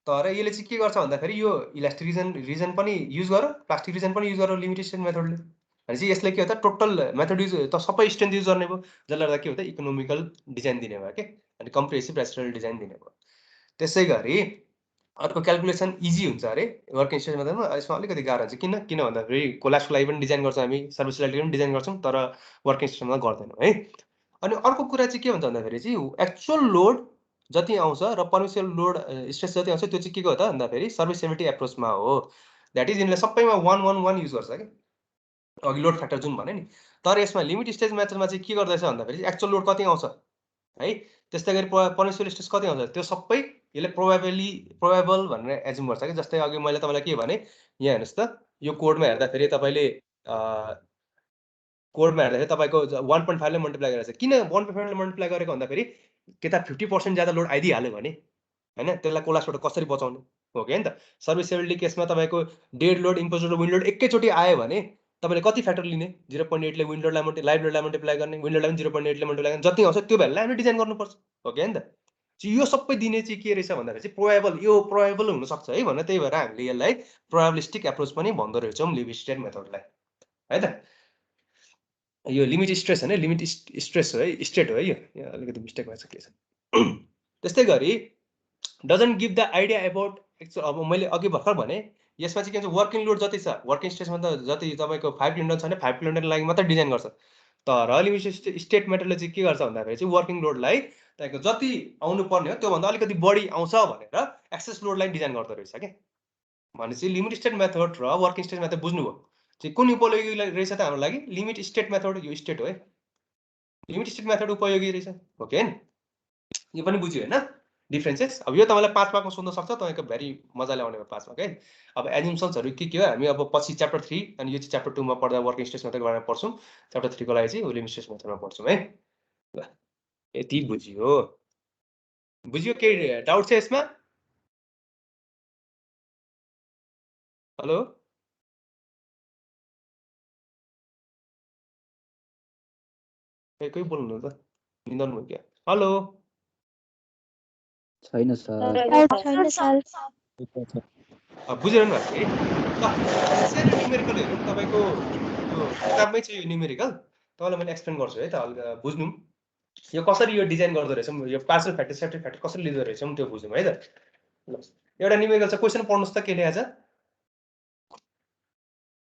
तर यसले चाहिँ के गर्छ भन्दाखेरि यो इलास्टिक रिजन पनि युज गर प्लास्टिक रिजन पनि युज गर लिमिटेसन मेथडले भनेपछि यसले के हो त टोटल मेथड युज त सबै स्ट्रेन्थ युज गर्ने भयो जसले गर्दा के हो त इकोनोमिकल डिजाइन दिने भयो के अनि कम्प्रेसिभ रेस्टोरल डिजाइन दिने भयो त्यसै गरी अर्को क्याल्कुलेसन इजी हुन्छ अरे वर्किङ स्ट्रेस मेथडमा यसमा अलिकति गाह्रो हुन्छ किन भन्दाखेरि कोल्याप्सको लागि पनि डिजाइन गर्छौँ हामी सर्भिसलाई पनि डिजाइन गर्छौँ तर वर्किङ स्ट्रेसमा गर्दैनौँ है अनि अर्को कुरा चाहिँ के भन्छ भन्दाखेरि चाहिँ एक्चुअल लोड जति आउँछ र पर्मिसिबल लोड स्ट्रेस जति आउँछ त्यो चाहिँ के हो त भन्दाखेरि सर्भिसेबिलिटी एप्रोचमा हो द्याट इज यिनले सबैमा 111 युज गर्छ कि अघि लोड फ्याक्टर जुन भने नि तर यसमा लिमिट स्टेज मेथडमा चाहिँ के गर्दैछ भन्दाखेरि एक्चुअल लोड कति आउँछ है त्यस्तै गरी पर्मिसिबल स्ट्रेस कति आउँछ त्यो सबै यसले प्रोबेबल भनेर एज्युम गर्छ कि जस्तै अघि मैले तपाईँलाई के भने यहाँ हेर्नुहोस् त यो कोडमा हेर्दाखेरि तपाईँले तपाईँको 1.5 ले मल्टिप्लाई गरेको छ किन 1.5 ले मल्टिप्लाई गरेको भन्दाखेरि कि त 50% ज्यादा लोड आइदिइहाल्यो भने हैन त्यसलाई कोल्याप्सबाट कसरी बचाउने हो कि नि त सर्भिसेबिलिटी केसमा तपाईँको dead load impose load wind load एकैचोटि आयो भने तपाईँले कति फ्याक्टर लिने 0.8 ले विन्ड लोडलाई लाइभ लोडलाई मल्टिप्लाई गर्ने विन्ड लोडलाई पनि 0.8 ले मल्टिप्लाई गर्ने जति आउँछ त्यो भ्यालुलाई हामीले डिजाइन गर्नुपर्छ हो कि नि त यो सबै दिने चाहिँ के रहेछ भन्दाखेरि चाहिँ प्रोबेबल हुनसक्छ है भनेर त्यही भएर हामीले यसलाई प्रोबेबिलिस्टिक एप्रोच पनि भन्दो रहेछौँ लिमिट स्टेट मेथडलाई है त यो लिमिट स्ट्रेस होइन लिमिट स्ट्रेस हो है स्टेट हो है यो अलिकति मिस्टेक भएछ के छ त्यस्तै गरी doesn't give the idea about अब मैले अघि भर्खर भने यसमा चाहिँ के भन्छ वर्किङ लोड जति छ वर्किङ स्ट्रेसमा त जति तपाईँको 5 किलोमिटर छ भने 5 किलोमिटरको लागि मात्र डिजाइन गर्छ तर लिमिट स्टेट मेथडले चाहिँ के गर्छ भन्दाखेरि चाहिँ वर्किङ लोडलाई तपाईँको जति आउनु पर्ने हो त्योभन्दा अलिकति बढी आउँछ भनेर एक्सेस लोडलाई डिजाइन गर्दो रहेछ क्या भनेपछि लिमिट स्टेट मेथड र वर्किङ स्टेट मेथड बुझ्नुभयो चाहिँ कुन उपयोगी रहेछ त हाम्रो लागि लिमिट स्टेट मेथड यो स्टेट हो है लिमिट स्टेट मेथड उपयोगी रहेछ हो कि यो पनि बुझ्यो होइन डिफरेन्सेस अब यो तपाईँलाई 5 मार्कमा सोध्न सक्छ तपाईँको भेरी मजाले आउने भयो 5 मार्क है अब एज्युम्सन्सहरू के हो हामी अब पछि च्याप्टर 3 अनि यो चाहिँ च्याप्टर 2 मा पढ्दा वर्किङ स्ट्रेस मेथडको बारेमा पढ्छौँ च्याप्टर 3 को लागि चाहिँ लिमिट स्ट्रेस मेथडमा पढ्छौँ है ल यति बुझ्यो केही डाउट छ यसमा हेलो कोही बोल्नु त निन्दन भयो क्या हेलो छैन सर बुझिरहनु भएको है सानो न्युमेरिकल हेरौँ तपाईँको यो किताबमै छ यो न्युमेरिकल तपाईँलाई मैले एक्सप्लेन गर्छु है त बुझ्नु यो कसरी यो डिजाइन गर्दो रहेछौँ यो पार्सल फ्याक्टर सेफ्टी फ्याक्टर कसरी लिँदो रहेछौँ त्यो बुझौँ है त ल एउटा न्युमेरिकल छ क्वेसन पढ्नुहोस् त के लेखेको छ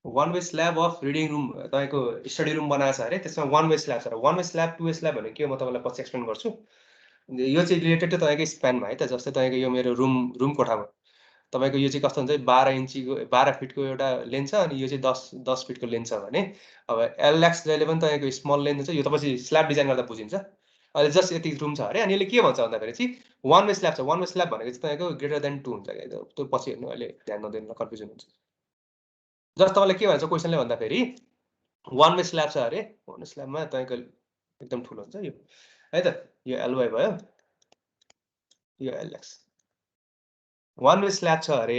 one way slab of reading room तपाईँको स्टडी रुम बनाएको छ अरे त्यसमा वान वे स्ल्याब छ one way slab two way slab भनेको के हो म तपाईँलाई पछि एक्सप्लेन गर्छु यो चाहिँ रिलेटेड टु तपाईँको स्प्यानमा है त जस्तै तपाईँको यो मेरो रुम कोठामा तपाईँको यो चाहिँ कस्तो हुन्छ 12 इन्चीको 12 फिटको एउटा लेन्थ छ अनि यो चाहिँ 10 फिटको लेन्थ छ भने अब एलएक्स जहिले पनि तपाईँको स्मल लेन्थ हुन्छ यो त पछि स्ल्याब डिजाइन गर्दा बुझिन्छ अहिले जस्ट यति रुम छ अरे अनि यसले के भन्छ भन्दाखेरि चाहिँ वान वे स्ल्याब छ वान वे स्ल्याब भनेको चाहिँ तपाईँको ग्रेटर देन 2 हुन्छ क्या त्यो पछि हेर्नु अहिले ध्यान नदिनु कन्फ्युजन हुन्छ जस्ट तपाईँलाई के भन्छ क्वेसनले भन्दाखेरि वान वे स्ल्याब छ अरे वान वे स्ल्याबमा तपाईँको एकदम ठुलो हुन्छ यो है त यो एलवाई भयो यो एलएक्स वान वे स्ल्याब छ अरे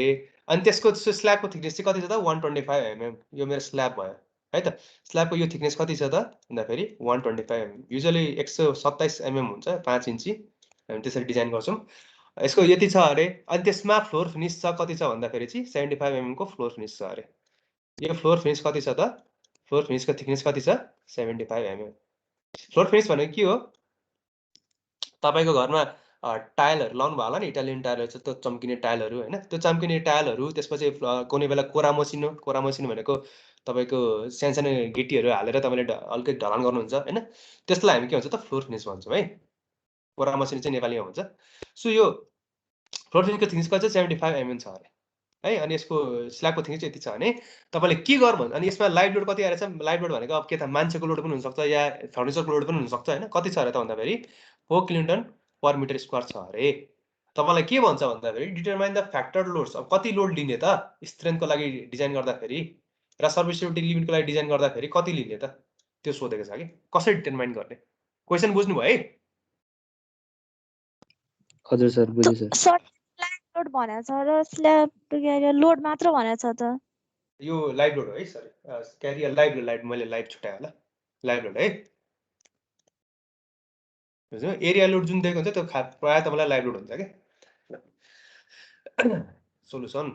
अनि त्यसको स्ल्याबको थिकनेस चाहिँ कति छ त 125 mm यो मेरो स्ल्याब भयो है त स्ल्याबको यो थिकनेस कति छ त भन्दाखेरि 125 mm युजुअली 127 mm हुन्छ 5 इन्ची हामी त्यसरी डिजाइन गर्छौँ यसको यति छ अरे अनि त्यसमा फ्लोर फिनिस छ कति छ भन्दाखेरि चाहिँ 75 mm को फ्लोर फिनिस छ अरे यो फ्लोर फिनिस कति छ त फ्लोर फिनिसको थिकनेस कति छ 75 mm फ्लोर फिनिस भनेको के हो तपाईँको घरमा टाइलहरू लाउनु भयो होला नि, इटालियन टाइलहरू छ, त्यो चम्किने टाइलहरू होइन, त्यो चम्किने टाइलहरू, त्यसपछि कुनै बेला कोरा मसिनो भनेको तपाईँको सानो गिटीहरू हालेर तपाईँले अलिकति ढलान गर्नुहुन्छ होइन, त्यसलाई हामी के भन्छ त फ्लोर फिनिस भन्छौँ है। कोरा मसिनो चाहिँ नेपालीमा भन्छ। सो यो फ्लोर फिनिसको थिकनेस कति चाहिँ 75 mm छ अरे है। अनि यसको स्ल्याबको थिकनेस यति छ भने तपाईँले के गर्नु भन्छ, अनि यसमा लाइभ लोड कति आएर छ, लाइभ लोड भनेको अब के त मान्छेको लोड पनि हुनसक्छ या फर्निचरको लोड पनि हुनसक्छ होइन। कति छ अरे त भन्दाखेरि 4 kN/m² छ अरे। तपाईँलाई के भन्छ भन्दाखेरि डिटरमाइन द फ्याक्टर लोड्स, अब कति लोड लिने त स्ट्रेन्थको लागि डिजाइन गर्दाखेरि र सर्भिसिबिलिटी लिमिटको लागि डिजाइन गर्दाखेरि कति लिने त, त्यो सोधेको छ कि कसरी डिटरमाइन गर्ने। क्वेसन बुझ्नुभयो है? हजुर सर बुझेँ सर। सर लोड भनेको छ र स्ल्याब लोड मात्र भनेको छ त। यो लाइभ लोड हो है सर, क्यारियर लाइभ मैले लाइभ छुट्याएँ होला, लाइभ लोड है। बुझ्नु, एरिया लोड जुन दिएको हुन्छ त्यो प्रायः तपाईँलाई लाइभ लोड हुन्छ कि। सोलुसन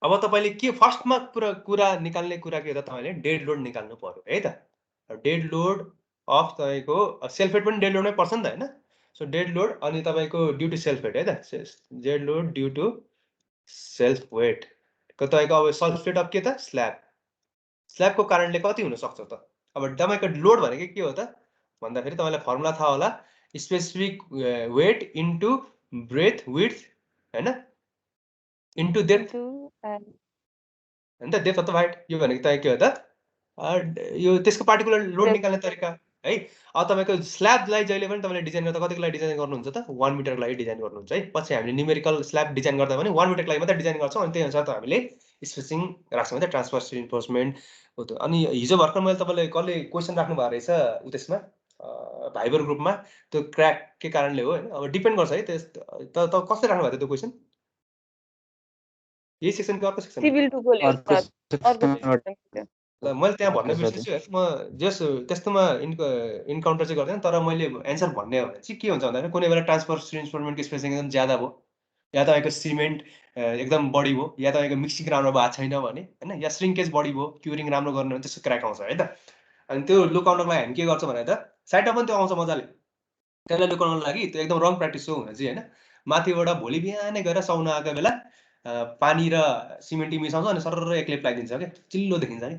अब तपाईँले के फर्स्टमा कुरा निकाल्ने कुरा के हो त, तपाईँले डेड लोड निकाल्नु पर्यो है त। डेड लोड अफ तपाईँको सेल्फ वेट पनि डेड लोडमै पर्छ नि त होइन। सो डेड लोड अनि तपाईँको ड्यु टु सेल्फ वेट है त, dead load due to self weight तपाईँको अब सेल्फ वेट अफ के त स्ल्याबको कारणले कति हुनसक्छ त। अब तपाईँको लोड भनेको के हो त भन्दाखेरि तपाईँलाई फर्मुला थाहा होला, specific weight into breadth width होइन, इन्टु डेप्थ होइन त, डेप्थ अफ द हाइट। यो भनेको तपाईँ के हो त यो त्यसको पार्टिकुलर लोड निकाल्ने तरिका है। अब तपाईँको स्ल्याबलाई जहिले पनि तपाईँले डिजाइन गर्दा कतिको लागि डिजाइन गर्नुहुन्छ त 1 मिटरको लागि डिजाइन गर्नुहुन्छ है। पछि हामीले न्युमेरिकल स्ल्याब डिजाइन गर्दा पनि 1 मिटरको लागि मात्रै डिजाइन गर्छौँ, अनि त्यही अनुसार त हामीले स्पेसिङ राख्छौँ है, ट्रान्सफर रिइन्फोर्समेन्ट हो त्यो। अनि हिजो भर्खर मैले तपाईँले कसले क्वेसन राख्नु भएको रहेछ उ त्यसमा भाइबर ग्रुपमा, त्यो क्र्याक के कारणले हो होइन। अब डिपेन्ड गर्छ है त्यस, त कसले राख्नु भएको थियो त्यो क्वेसन, यही सेक्सनको अर्को सेक्सन सिभिल 2 को लेख्छ अर्को सेक्सन। ल मैले त्यहाँ भन्न बिर्सेछु है, म जस त्यस्तोमा इन्काउन्टर चाहिँ गर्दैन, तर मैले एन्सर भन्ने हो भने चाहिँ के हुन्छ भन्दाखेरि कुनै बेला ट्रान्सफर रिइन्फोर्समेन्टको स्पेसिङ एकदम ज्यादा भयो, या तपाईँको सिमेन्ट एकदम बढी भयो, या तपाईँको मिक्सिङ राम्रो भएको छैन भने होइन, या श्रिङ्केज बढी भयो, क्युरिङ राम्रो गर्नु भने त्यस्तो क्र्याक आउँछ है त। अनि त्यो लुकाउनको लागि हामी के गर्छौँ भने त साइडमा पनि त्यो आउँछ मजाले, त्यसलाई लुकाउनको लागि त्यो एकदम रङ प्र्याक्टिस हो हुन चाहिँ होइन। माथिबाट भोलि बिहानै गएर साउन आएको बेला पानी र सिमेन्टी मिसाउँछ अनि सरर एक लेप लगाइदिन्छ क्या, चिल्लो देखिन्छ नि,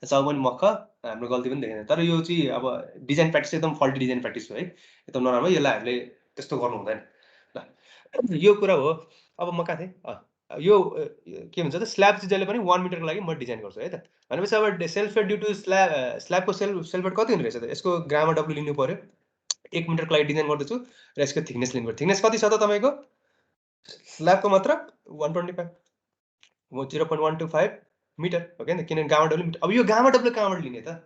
चाउ पनि मख, हाम्रो गल्ती पनि देखिन्छ। तर यो चाहिँ अब डिजाइन प्र्याक्टिस एकदम फल्टी डिजाइन प्र्याक्टिस हो है, एकदम नराम्रो, यसलाई हामीले त्यस्तो गर्नु हुँदैन ल। यो कुरा हो। अब म कहाँ थिएँ, यो के भन्छ त स्ल्याब चाहिँ जहिले पनि 1 मिटरको लागि म डिजाइन गर्छु है त। भनेपछि अब सेल्फ वेट ड्यु टु स्ल्याबको सेल्फ वेट कति हुने रहेछ त, यसको ग्राममा डब्लु लिनु पर्यो, 1 मिटरको लागि डिजाइन गर्दैछु र यसको थिकनेस लिनु पर्यो। थिकनेस कति छ त तपाईँको स्ल्याबको मात्र 125 0.125 मिटर हो क्या, किनभने गामा डब्लु मिटर। अब यो गामा डब्लु कहाँबाट लिने त,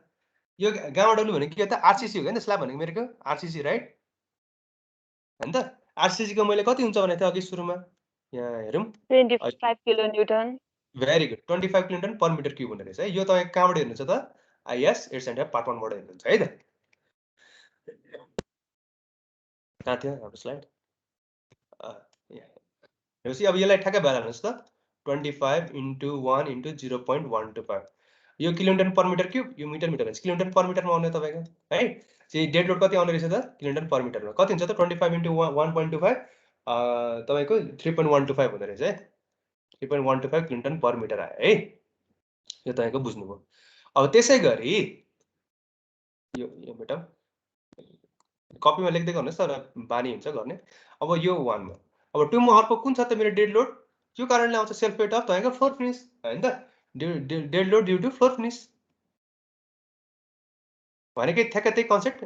यो गामा डब्लु भनेको के त आरसिसी हो क्या स्ल्याब भनेको मेरो आरसिसी राइट होइन त। आरसिसीको मैले कति हुन्छ भनेको थिएँ अघि सुरुमा, यहाँ हेरौँ 25 किलोन्युटन। भेरी गुड, 25 kN/m³ हुने रहेछ है। यो तपाईँ कहाँबाट हेर्नुहुन्छ त आइएस 875 पार्ट 1 बाट हेर्नुहुन्छ है त। कहाँ थियो हाम्रो स्लाइड, हेर्नुहोस् अब यसलाई ठ्याक्कै भएर हाल्नुहोस् त 25 × 1 × 0.125, यो kN/m³, यो मिटर हुन्छ kN/m आउने तपाईँको है। चाहिँ डेड लोड कति आउने रहेछ त kN/m कति हुन्छ त 25 × 1.25 तपाईँको 3.125 हुँदो रहेछ है, 3.125 kN/m आयो है। यो तपाईँको बुझ्नुभयो। अब त्यसै गरी यो बेटा कपीमा लेख्दै गर्नुहोस् तर बानी हुन्छ गर्ने। अब यो 1 मा, अब 2 मा अर्को कुन छ त मेरो डेड लोड, यो कारणले आउँछ सेल्फ वेट अफ तपाईँको फ्लोर फिनिस होइन त, dead load due to floor finish भनेकै ठ्याक्कै त्यही कन्सेप्ट,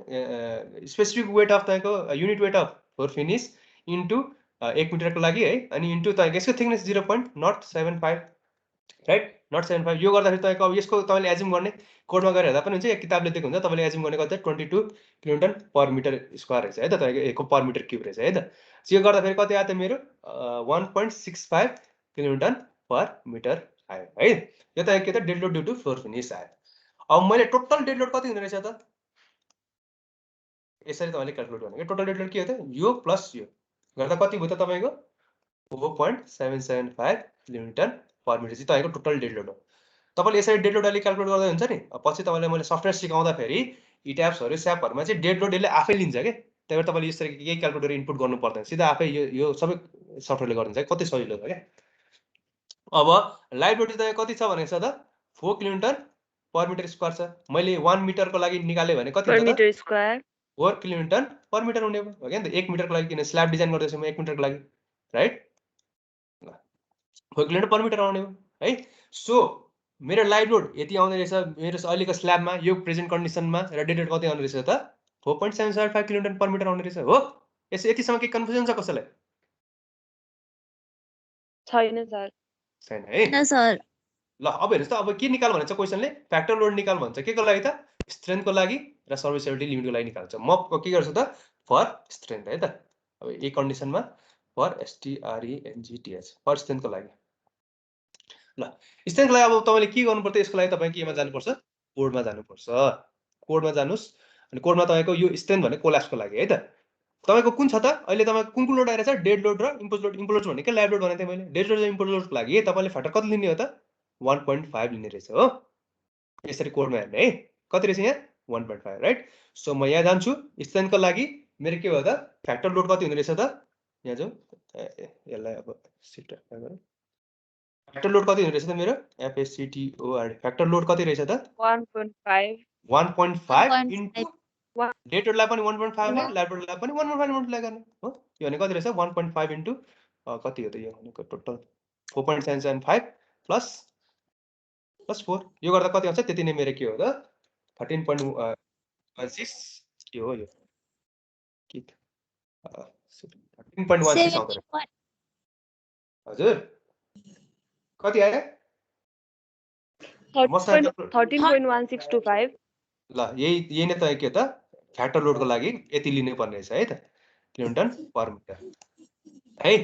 स्पेसिफिक वेट अफ तपाईँको unit weight of floor finish into 1 मिटरको लागि है, अनि इन्टु तपाईँको यसको थिकनेस 0.075 राइट, 0.75। यो गर्दाखेरि तपाईँको अब यसको तपाईँले एज्युम गर्ने कोडमा गएर हेर्दा पनि हुन्छ, या किताबले दिएको हुन्छ, तपाईँले एज्युम गर्ने कति 22 kN/m² रहेछ है त, तपाईँको पर मिटर³ रहेछ है त। यो गर्दाखेरि कति आयो त मेरो 1.65 kN/m आयो है। यो त के त dead load due to floor finish आयो। अब मैले टोटल डेड लोड कति हुने रहेछ त, यसरी तपाईँले क्याल्कुलेट गर्नु। टोटल डेड लोड के हो त, यो प्लस यो गर्दा कति भयो त तपाईँको 4.775 kN/m चाहिँ तपाईँको टोटल डेड लोड हो। तपाईँले यसरी डेड लोड अहिले क्याल्कुलेट गर्दै हुन्छ नि, पछि तपाईँले मैले सफ्टवेयर सिकाउँदाखेरि इट्याप्सहरू स्यापहरूमा चाहिँ डेड लोड यसले आफै लिन्छ कि, त्यही भएर तपाईँले यसरी केही क्यालकुलेटर इनपुट गर्नु पर्दैन, सिधा आफै यो सबै सफ्टवेयरले गरिदिन्छ। कति सजिलो हो क्या। अब लाइभ लोड चाहिँ कति छ भनेको छ त 4 किलोमिटर पर मिटर स्क्वायर छ। मैले 1 मिटरको लागि निकाले भने कति per हुन्छ त meter square. 4 kilometre per metre हुने हो क्या नि त। 1 मिटरको लागि किन स्ल्याब डिजाइन गर्दैछु म 1 मिटरको लागि, राइट। 4 किलोमिटर पर मिटर आउने हो है। सो मेरो लाइभ लोड यति आउँदै रहेछ मेरो अहिलेको स्ल्याबमा, यो प्रेजेन्ट कन्डिसनमा र डेटेड कति आउने रहेछ त 4.775 किलोमिटर पर मिटर आउने रहेछ हो। यसो यतिसम्म के कन्फ्युजन छ कसैलाई? छैन सर। छैन है। न सर। ल अब हेर्नुहोस् त, अब के निकाल भन्छ क्वेसनले, फ्याक्टर लोड निकाल भन्छ। के को लागि त? स्ट्रेन्थको लागि र सर्भिसेबिलिटी लिमिटको लागि निकाल्छ। म के गर्छु त फर स्ट्रेन्थ है त। अब यही कन्डिसनमा फर STRENGTH फर स्ट्रेन्थको लागि। ल स्ट्रेन्थको लागि अब तपाईँले के गर्नुपर्छ, यसको लागि तपाईँ केमा जानुपर्छ, कोडमा जानुपर्छ। कोडमा जानुहोस् अनि कोडमा तपाईँको यो स्ट्रेन्थ भने कोल्याप्सको लागि है त। तपाईँको कुन छ त अहिले तपाईँको कुन लोड आइरहेछ, डेड लोड र इम्पोज लोड। इम्पोज लोड भनेको लाइभ लोड भनेको थिएँ मैले। डेड लोड र इम्पोज लोडको लागि तपाईँले फ्याक्टर कति लिने हो त 1.5 लिने रहेछ हो। यसरी कोडमा हेर्ने है, कति रहेछ यहाँ 1.5, राइट। सो म यहाँ जान्छु स्ट्रेन्थको लागि मेरो के हो त फ्याक्टर लोड कति हुने रहेछ त, यहाँ जाउँ यसलाई अब सिफ्ट गरौँ। फ्याक्टर लोड कति हुने रहेछ त मेरो FACTOR फ्याक्टर लोड कति रहेछ त 1.5. 1.5 इन्टु 1. डेड लोडलाई पनि 1.5 ले, लाइभ लोडलाई पनि 1.5 मल्टिप्लाई गर्ने हो। यो भने कति रहेछ 1.5 इन्टु कति हो त यो भनेको टोटल 4.775 प्लस 4 यो गर्दा कति आउँछ त्यति नै मेरो के हो त 13.16 के हो यो के 13.16 आउँछ हजुर। कति आयो 13.1625. ल यही नै त के त फ्याक्टर लोडको लागि यति लिनु पर्ने रहेछ है त किलोमिटर पर मिटर है।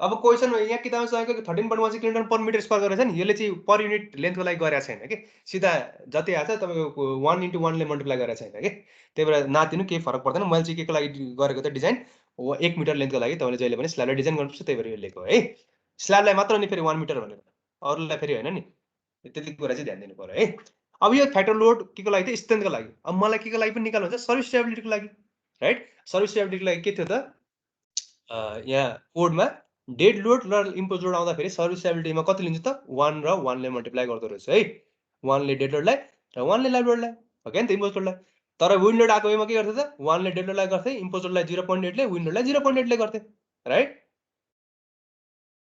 अब क्वेसन यहाँ किताबमा चाहिएको 13.16 किलोमिटर पर मिटर स्क्वायर गरेछ नि, यसले चाहिँ पर युनिट लेन्थको लागि गरेको छैन कि, सिधा जति आएछ तपाईँको 1 इन्टु 1 ले मल्टिप्लाई गरेको छैन कि, त्यही भएर नातिनु केही फरक पर्दैन। मैले चाहिँ के को लागि गरेको त डिजाइन 1 मिटर लेन्थको लागि तपाईँले जहिले पनि स्ल्याबलाई डिजाइन गर्नुपर्छ, त्यही भएर यो लेखेको है। स्ल्याबलाई मात्र नि फेरि 1 मिटर भनेको, अरूलाई फेरि होइन नि, त्यति कुरा चाहिँ ध्यान दिनु पर्यो है। अब यो फ्याक्टर लोड के को लागि त स्ट्रेन्थको लागि। अब मलाई के को लागि पनि निकाल्नु हुन्छ सर्भिस स्टेबिलिटीको लागि, राइट। सर्भिस स्टेबिलिटीको लागि के थियो त यहाँ कोडमा डेड लोड र इम्पोज लोड आउँदाखेरि सर्भिस स्टेबिलिटीमा कति लिन्छ त 1 र 1 ले मल्टिप्लाई गर्दो रहेछ है। 1 ले डेड लोडलाई र 1 ले लाइभ लोडलाई हो क्या नि त इम्पोज लोडलाई। तर विन्ड लोड आएको बेलामा के गर्थे त 1 ले डेड लोडलाई गर्थे, इम्पोज लोडलाई 0.8 ले, विन्ड लोडलाई 0.8 ले गर्थे, राइट।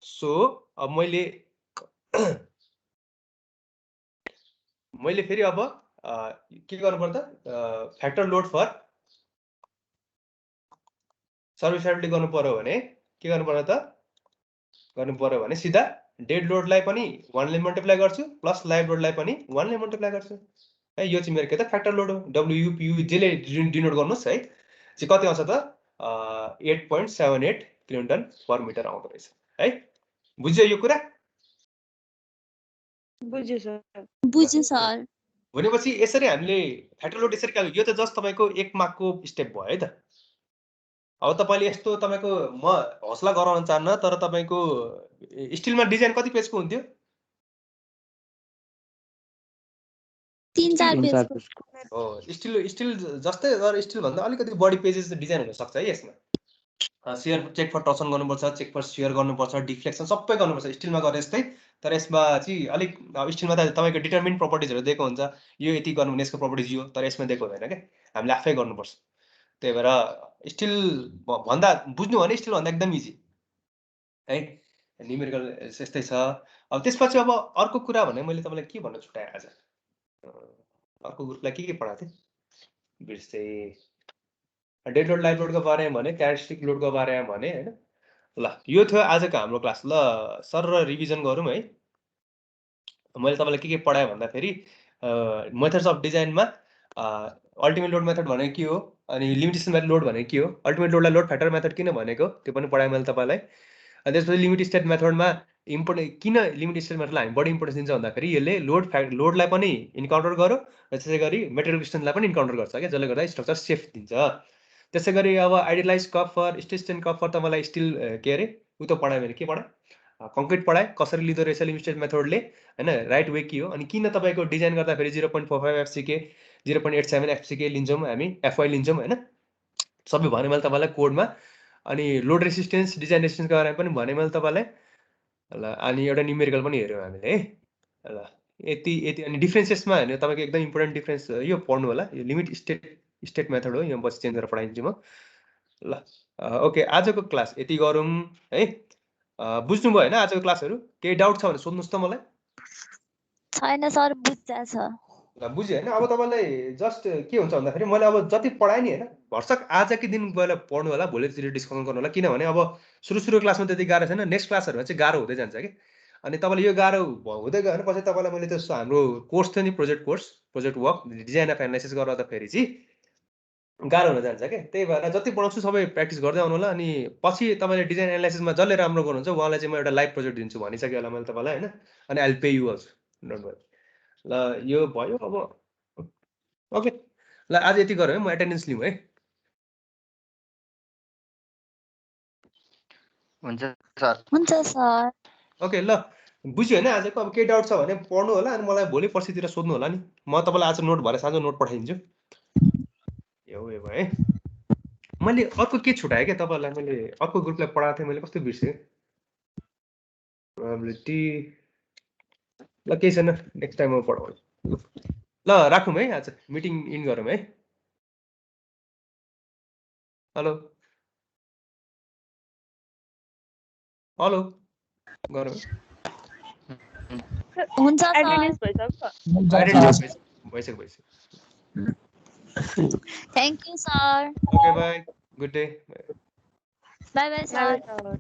सो अब मैले फेरि अब के गर्नु पर्छ factor load for service stability गर्नु पर्यो भने के गर्नु पर्यो भने सिधा डेड लोडलाई पनि 1 ले मल्टिप्लाई गर्छु प्लस लाइभ लोडलाई पनि 1 ले मल्टिप्लाई गर्छु है। यो चाहिँ मेरो के त फ्याक्टर लोड हो। WUPU जेले डिनोट गर्नुहोस् है, चाहिँ कति आउँछ त 8.78 किलोमिटर पर मिटर आउँदो रहेछ है। बुझ्यो यो कुरा? बुझ्यो सर। बुझ्यो सर। भनेपछि यसरी हामीले फ्याक्टर लोड यसरी यो त जस्ट तपाईँको 1 मार्कको स्टेप भयो है त। अब तपाईँले यस्तो तपाईँको म हौसला गराउन चाहन्न, तर तपाईँको स्टिलमा डिजाइन कति पेजको हुन्थ्यो 3-4 पेज हो। स्टिल जस्तै, तर स्टिल भन्दा अलिकति बढी पेजेस डिजाइन हुन सक्छ है यसमा। सियर चेक फर टर्सन गर्नुपर्छ, चेक फर सियर गर्नुपर्छ, डिफ्लेक्सन सबै गर्नुपर्छ स्टिलमा गरे जस्तै। तर यसमा चाहिँ अलिक स्टिलमा त तपाईँको डिटर्मिन प्रपर्टिजहरू दिएको हुन्छ, यो यति गर्नु भने यसको प्रपर्टिज यो, तर यसमा दिएको हुँदैन क्या, हामीले आफै गर्नुपर्छ। त्यही भएर स्टिल भन्दा बुझ्नु भने स्टिल भन्दा एकदम इजी है। न्युमेरिकल यस्तै छ। अब त्यसपछि अब अर्को कुरा भने मैले तपाईँलाई के भन्न छुट्याएँ आज, अर्को ग्रुपलाई के पढाएको थिएँ बिर्सेँ। डेड लोड लाइभ लोडको बारेमा भने, क्यारेक्टरिस्टिक लोडको बारेमा भने होइन। ल यो थियो आजको हाम्रो क्लास। ल सर र रिभिजन गरौँ है। मैले तपाईँलाई के पढाएँ भन्दाखेरि मेथड्स अफ डिजाइनमा अल्टिमेट लोड मेथड भनेको के हो, अनि लिमिटेसन लोड भनेको के हो, अल्टिमेट लोडलाई लोड फ्याक्टर मेथड किन भनेको त्यो पनि पढाएँ मैले तपाईँलाई। अनि त्यसपछि लिमिट स्टेट मेथडमा किन लिमिट स्टेट मेथडलाई हामी बढी इम्पोर्टेन्स दिन्छ भन्दाखेरि यसले लोडलाई पनि इन्काउन्टर गर्यो र त्यसै गरी मेटेरियल डिस्टेन्सलाई पनि इन्काउन्टर गर्छ क्या, जसले गर्दा स्ट्रक्चर सेफ दिन्छ। त्यसै गरी अब idealise curve for state curve for तपाईँलाई स्टिल के अरे उ त पढाएँ मैले, के पढाएँ कङ्क्रिट पढाएँ, कसरी लिँदो रहेछ लिमिट स्टेट मेथडले होइन, राइट वे के हो, अनि किन तपाईँको डिजाइन गर्दाखेरि 0.45 FCK 0.87 FCK लिन्छौँ हामी, FY लिन्छौँ होइन। सबै भने मैले तपाईँलाई कोडमा अनि लोड रेसिस्टेन्स डिजाइन रेसिस्टेन्सको बारेमा पनि भने मैले तपाईँलाई ल अनि एउटा न्युमेरिकल पनि हेऱ्यौँ हामीले है ल यति अनि डिफ्रेन्सेसमा हेर्ने तपाईँको एकदम इम्पोर्टेन्ट डिफ्रेन्स यो पढ्नु होला यो लिमिट स्टेट मेथड हो यो पछि चेन्ज गरेर पढाइदिन्छु म ल ओके आजको क्लास यति गरौँ है बुझ्नुभयो होइन आजको क्लासहरू केही डाउट छ भने सोध्नुहोस् त मलाई छैन सर बुझ्छ छ ल बुझ्यो होइन अब तपाईँलाई जस्ट के हुन्छ भन्दाखेरि मैले अब जति पढाएँ नि होइन भर्सक आजकै दिन गएर पढ्नु होला भोलितिर डिस्कसन गर्नु होला किनभने अब सुरु क्लासमा त्यति गाह्रो छैन नेक्स्ट क्लासहरूमा चाहिँ गाह्रो हुँदै जान्छ कि अनि तपाईँले यो गाह्रो हुँदै गयो भने पछि तपाईँलाई मैले त्यो हाम्रो कोर्स थियो नि project work design of analysis गर्दाखेरि चाहिँ गाह्रो हुन जान्छ क्या त्यही भएर जति पढाउँछु सबै प्र्याक्टिस गर्दै आउनु होला अनि पछि तपाईँले डिजाइन एनालाइसिसमा जसले राम्रो गर्नुहुन्छ उहाँलाई चाहिँ म एउटा लाइभ प्रोजेक्ट दिन्छु भनिसकेँ होला मैले तपाईँलाई होइन अनि I will pay you also don't worry ल यो भयो अब ओके ल आज यति गरौँ है म एटेन्डेन्स लिउँ है हुन्छ सर ओके ल बुझ्यो होइन आजको अब केही डाउट छ भने पढ्नु होला अनि मलाई भोलि पर्सितिर सोध्नु होला नि म तपाईँलाई आज नोट भएर साँझ नोट पठाइदिन्छु यो भयो है मैले अर्को के छुट्याएँ क्या तपाईँहरूलाई मैले अर्को ग्रुपलाई पढाएको थिएँ मैले कस्तो बिर्सेँ प्रोबेबिलिटी ल केही छैन नेक्स्ट टाइम म पढाउँछु ल राखौँ है आज मिटिङ इन गरौँ है हेलो हेलो गरौँ हुन्छ सर एटेन्डेन्स भइसक्यो भइसक्यो thank you sir okay by good day by by sir sir